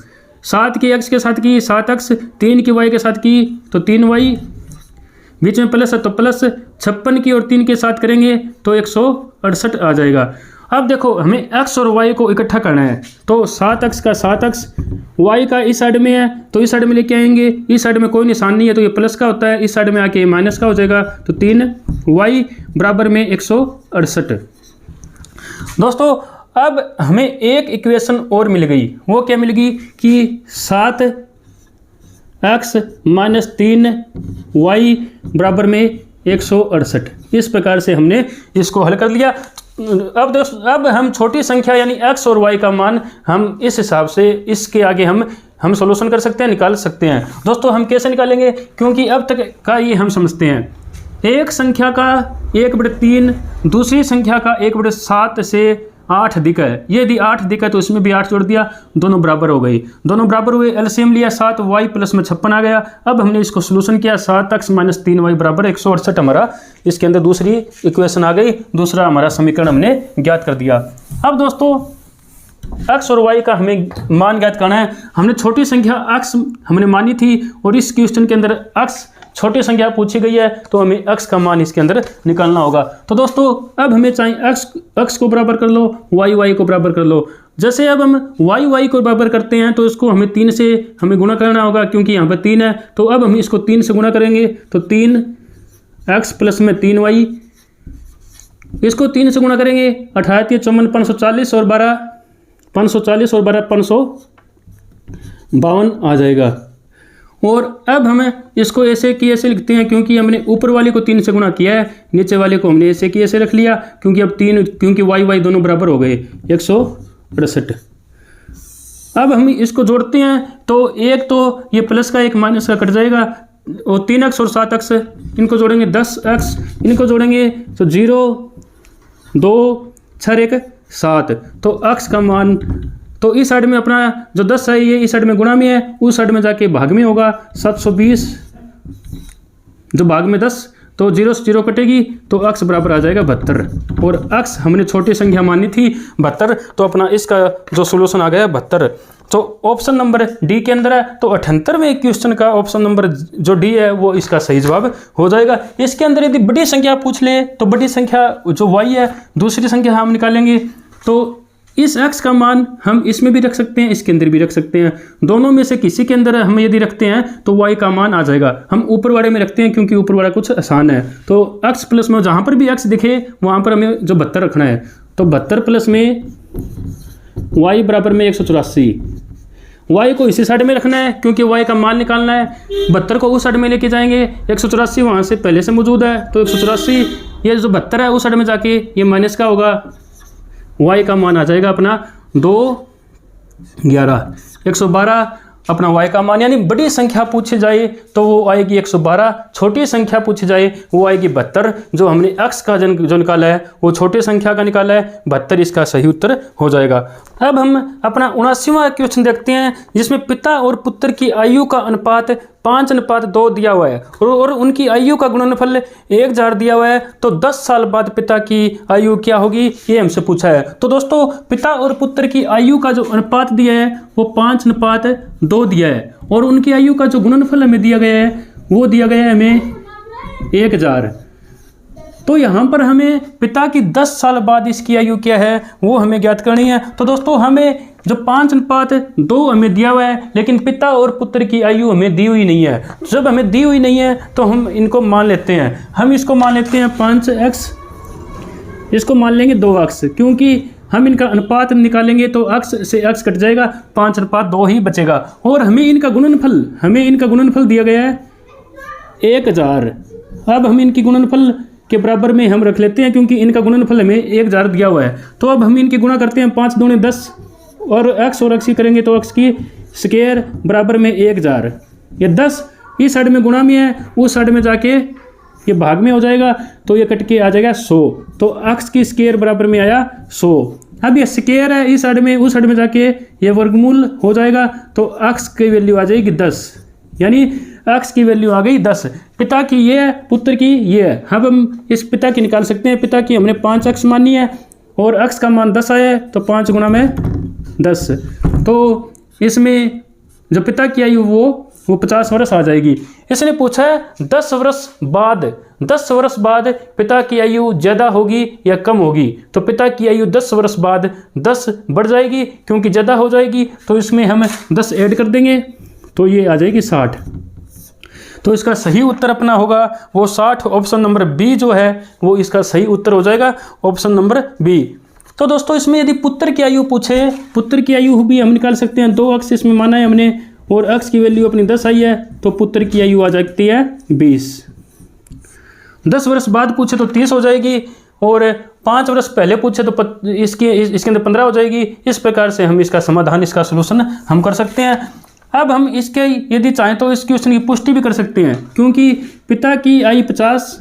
[SPEAKER 1] 7 की x के साथ की 7x, 3 की y के साथ की तो 3y, बीच में प्लस है तो प्लस, 56 की और 3 के साथ करेंगे तो 168 आ जाएगा। अब देखो हमें x और y को इकट्ठा करना है, तो 7x का 7x, y का इस साइड में है तो इस साइड में लेके आएंगे, इस साइड में कोई निशान नहीं है तो ये प्लस का होता है, इस साइड में आके माइनस का हो जाएगा, तो 3y बराबर में 168। दोस्तों अब हमें एक इक्वेशन और मिल गई, वो क्या मिल गई कि 7x माइनस 3y बराबर में 168। इस प्रकार से हमने इसको हल कर लिया। अब दोस्तों अब हम छोटी संख्या यानी x और y का मान हम इस हिसाब से इसके आगे हम सॉल्यूशन कर सकते हैं, निकाल सकते हैं। दोस्तों हम कैसे निकालेंगे, क्योंकि अब तक का ये हम समझते हैं, एक संख्या का 1/3, दूसरी संख्या का 1/7 से 8 दिखा है, ये यदि 8 दिखा है तो इसमें भी 8 जोड़ दिया, दोनों बराबर हो गई, दोनों बराबर हुए, एलसीएम लिया, 7y प्लस में 56 आ गया। अब हमने इसको सोल्यूशन किया, 7x माइनस 3y बराबर 168 हमारा इसके अंदर दूसरी इक्वेशन आ गई, दूसरा हमारा समीकरण हमने ज्ञात कर दिया। अब दोस्तों x और y का हमें मान ज्ञात करना है। हमने छोटी संख्या x हमने मानी थी और इस क्वेश्चन के अंदर x छोटी संख्या पूछी गई है, तो हमें x का मान इसके अंदर निकालना होगा। तो दोस्तों अब हमें चाहिए x को बराबर कर लो, y को बराबर कर लो। जैसे अब हम y को बराबर करते हैं तो इसको हमें 3 से हमें गुणा करना होगा, क्योंकि यहाँ पर 3 है, तो अब हम इसको 3 से गुणा करेंगे, तो 3x प्लस में 3y, इसको 3 से गुणा करेंगे, 18 54 540 और 12 540 और 12 552 आ जाएगा। और अब हमें इसको ऐसे की ऐसे लिखते हैं, क्योंकि हमने ऊपर वाले को 3 से गुणा किया है, नीचे वाले को हमने ऐसे की ऐसे रख लिया, क्योंकि अब 3 क्योंकि y दोनों बराबर हो गए, 168। अब हम इसको जोड़ते हैं, तो एक तो ये प्लस का एक माइनस का कट जाएगा, और 3x और 7x इनको जोड़ेंगे, 10x इनको जोड़ेंगे तो 0 2 6 1 7, तो x का मान तो इस साइड में अपना जो 10 है ये इस साइड में गुणा में है, उस साइड में जाके भाग में होगा, 720 जो भाग में 10, तो 0 से 0 कटेगी, तो x बराबर आ जाएगा 72। और x हमने छोटी संख्या मानी थी 72, तो अपना इसका जो सोल्यूशन आ गया 72। तो ऑप्शन नंबर डी के अंदर है, तो 78वें क्वेश्चन का ऑप्शन नंबर जो डी है वो इसका सही जवाब हो जाएगा। इसके अंदर यदि बड़ी संख्या पूछ ले तो बड़ी संख्या जो y है, दूसरी संख्या हम निकालेंगे, तो इस x का मान हम इसमें भी रख सकते हैं, इसके अंदर भी रख सकते हैं, दोनों में से किसी के अंदर हम यदि रखते हैं तो y का मान आ जाएगा। हम ऊपर वाले में रखते हैं क्योंकि ऊपर वाला कुछ आसान है, तो x प्लस में जहाँ पर भी x दिखे वहाँ पर हमें जो 72 रखना है, तो 72 प्लस में y बराबर में 184, y को इसी साइड में रखना है क्योंकि y का मान निकालना है, 72 को उस साइड में लेके जाएंगे, 184 वहाँ से पहले से मौजूद है, तो 184 ये जो 72 है उस साइड में जाके ये माइनस का होगा, y का मान आ जाएगा अपना 2 11 112 अपना y का मान, यानी बड़ी संख्या पूछी जाए तो वो आएगी 112, छोटी संख्या पूछी जाए वो आएगी 72। जो हमने x का जो निकाला है वो छोटी संख्या का निकाला है, 72 इसका सही उत्तर हो जाएगा। अब हम अपना 79वां क्वेश्चन देखते हैं, जिसमें पिता और पुत्र की आयु का अनुपात 5:2 दिया हुआ है और उनकी आयु का गुणनफल 1000 दिया हुआ है, तो 10 साल बाद पिता की आयु क्या होगी ये हमसे पूछा है। तो दोस्तों पिता और पुत्र की आयु का जो अनुपात दिया है वो 5:2 दिया है, और उनकी आयु का जो गुणनफल हमें दिया गया है वो दिया गया है हमें 1000। तो यहाँ पर हमें पिता की 10 साल बाद इसकी आयु क्या है वो हमें ज्ञात करनी है। तो दोस्तों हमें जो 5:2 हमें दिया हुआ है, लेकिन पिता और पुत्र की आयु हमें दी हुई नहीं है। जब हमें दी हुई नहीं है तो हम इनको मान लेते हैं, हम इसको मान लेते हैं 5x, इसको मान लेंगे 2x, क्योंकि हम इनका अनुपात निकालेंगे तो x से x कट जाएगा, 5:2 ही बचेगा। और हमें इनका गुणनफल दिया गया है 1000। अब हम इनकी गुणनफल के बराबर में हम रख लेते हैं, क्योंकि इनका गुणनफल हमें 1000 दिया हुआ है। तो अब हम इनकी गुणा करते हैं, 5 दूनी 10 और x और x ही करेंगे तो x की स्क्वायर बराबर में 1000। ये 10 इस साइड में गुणा में है, उस साइड में जाके ये भाग में हो जाएगा, तो ये कट के आ जाएगा 100, तो x की स्क्वायर बराबर में आया 100। अब ये स्क्वायर है, इस साइड में उस साइड में जाके ये वर्गमूल हो जाएगा, तो x की वैल्यू आ जाएगी 10, यानी x की वैल्यू आ गई 10। पिता की ये है, पुत्र की ये है। अब हम इस पिता की निकाल सकते हैं। पिता की हमने 5x मानी है और x का मान 10 आया है, तो 5 गुणा में 10, तो इसमें जो पिता की आयु वो 50 वर्ष आ जाएगी। इसने पूछा है 10 वर्ष बाद, 10 वर्ष बाद पिता की आयु ज़्यादा होगी या कम होगी। तो पिता की आयु 10 वर्ष बाद 10 बढ़ जाएगी, क्योंकि ज़्यादा हो जाएगी, तो इसमें हम 10 ऐड कर देंगे, तो ये आ जाएगी 60। तो इसका सही उत्तर अपना होगा वो 60। ऑप्शन नंबर बी जो है वो इसका सही उत्तर हो जाएगा, ऑप्शन नंबर बी। तो दोस्तों इसमें यदि पुत्र की आयु पूछे, पुत्र की आयु भी हम निकाल सकते हैं। 2x इसमें माना है हमने और x की वैल्यू अपनी 10 आई है, तो पुत्र की आयु आ जाती है 20। 10 वर्ष बाद पूछे तो 30 हो जाएगी, और 5 वर्ष पहले पूछे तो इसके अंदर 15 हो जाएगी। इस प्रकार से हम इसका समाधान, इसका सोल्यूशन हम कर सकते हैं। अब हम इसके यदि चाहें तो इस क्वेश्चन की पुष्टि भी कर सकते हैं, क्योंकि पिता की आयु 50,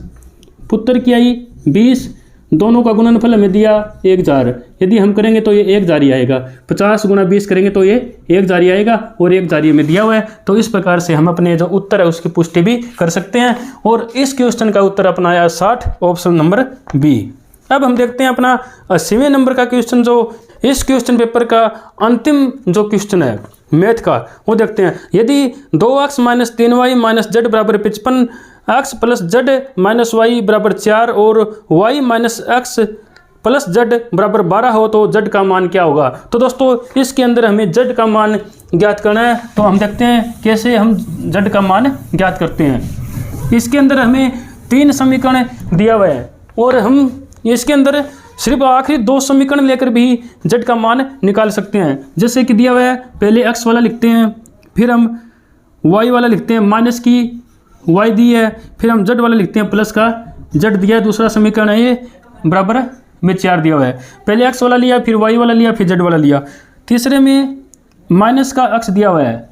[SPEAKER 1] पुत्र की आयु 20, दोनों का गुणनफल हमें दिया 1000। यदि हम करेंगे तो ये 1000 ही आएगा। 50 गुणा 20 करेंगे तो ये 1000 ही आएगा, और 1000 ही हमें दिया हुआ है। तो इस प्रकार से हम अपने जो उत्तर है उसकी पुष्टि भी कर सकते हैं, और इस क्वेश्चन का उत्तर अपना आया 60, ऑप्शन नंबर बी। अब हम देखते हैं अपना 80वें नंबर का क्वेश्चन, जो इस क्वेश्चन पेपर का अंतिम जो क्वेश्चन है मैथ का, वो देखते हैं। यदि 2x - 3y - z बराबर 55, x + z - y बराबर 4 और y - x + z बराबर 12 हो, तो z का मान क्या होगा। तो दोस्तों इसके अंदर हमें z का मान ज्ञात करना है, तो हम देखते हैं कैसे हम z का मान ज्ञात करते हैं। इसके अंदर हमें 3 समीकरण दिया हुआ है, और हम इसके अंदर सिर्फ आखिरी 2 समीकरण लेकर भी z का मान निकाल सकते हैं। जैसे कि दिया हुआ है, पहले x वाला लिखते हैं, फिर हम y वाला लिखते हैं, माइनस की y दी है, फिर हम z वाला लिखते हैं, प्लस का z दिया है। दूसरा समीकरण है ये बराबर में 4 दिया हुआ है। पहले x वाला लिया, फिर y वाला लिया, फिर z वाला लिया। तीसरे में माइनस का x दिया हुआ है,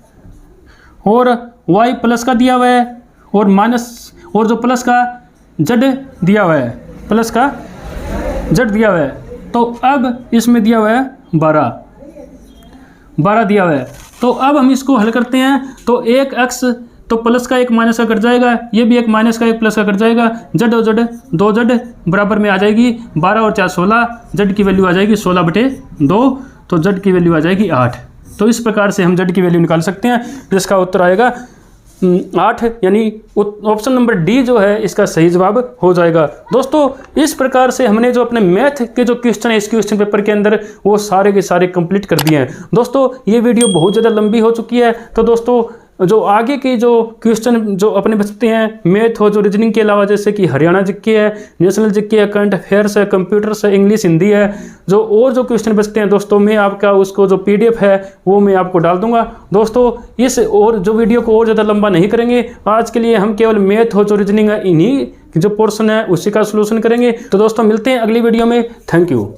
[SPEAKER 1] और y प्लस का दिया हुआ है, और माइनस और जो प्लस का z दिया हुआ है, प्लस का z दिया हुआ है। तो अब इसमें दिया हुआ है 12 दिया हुआ है। तो अब हम इसको हल करते हैं, तो एक x तो प्लस का एक माइनस का कट जाएगा, ये भी एक माइनस का एक प्लस का कट जाएगा, z और z 2z बराबर में आ जाएगी 12 और 4 16, z की वैल्यू आ जाएगी 16/2, तो z की वैल्यू आ जाएगी 8। तो इस प्रकार से हम z की वैल्यू निकाल सकते हैं, जिसका उत्तर आएगा 8, यानी ऑप्शन नंबर डी जो है इसका सही जवाब हो जाएगा। दोस्तों इस प्रकार से हमने जो अपने मैथ के जो क्वेश्चन है इस क्वेश्चन पेपर के अंदर वो सारे के सारे कंप्लीट कर दिए हैं। दोस्तों ये वीडियो बहुत ज़्यादा लंबी हो चुकी है, तो दोस्तों जो आगे के जो क्वेश्चन जो अपने बचते हैं मैथ हो, जो रीजनिंग के अलावा जैसे कि हरियाणा जीके है, नेशनल जीके है, करंट अफेयर्स है, कंप्यूटर्स है, इंग्लिश हिंदी है, जो और जो क्वेश्चन बचते हैं दोस्तों मैं आपका उसको जो PDF है वो मैं आपको डाल दूंगा। दोस्तों इस और जो वीडियो को और ज़्यादा लंबा नहीं करेंगे, आज के लिए हम केवल मैथ हो जो रीजनिंग है इन्हीं जो पोर्शन है उसी का सोल्यूशन करेंगे। तो दोस्तों मिलते हैं अगली वीडियो में। Thank you.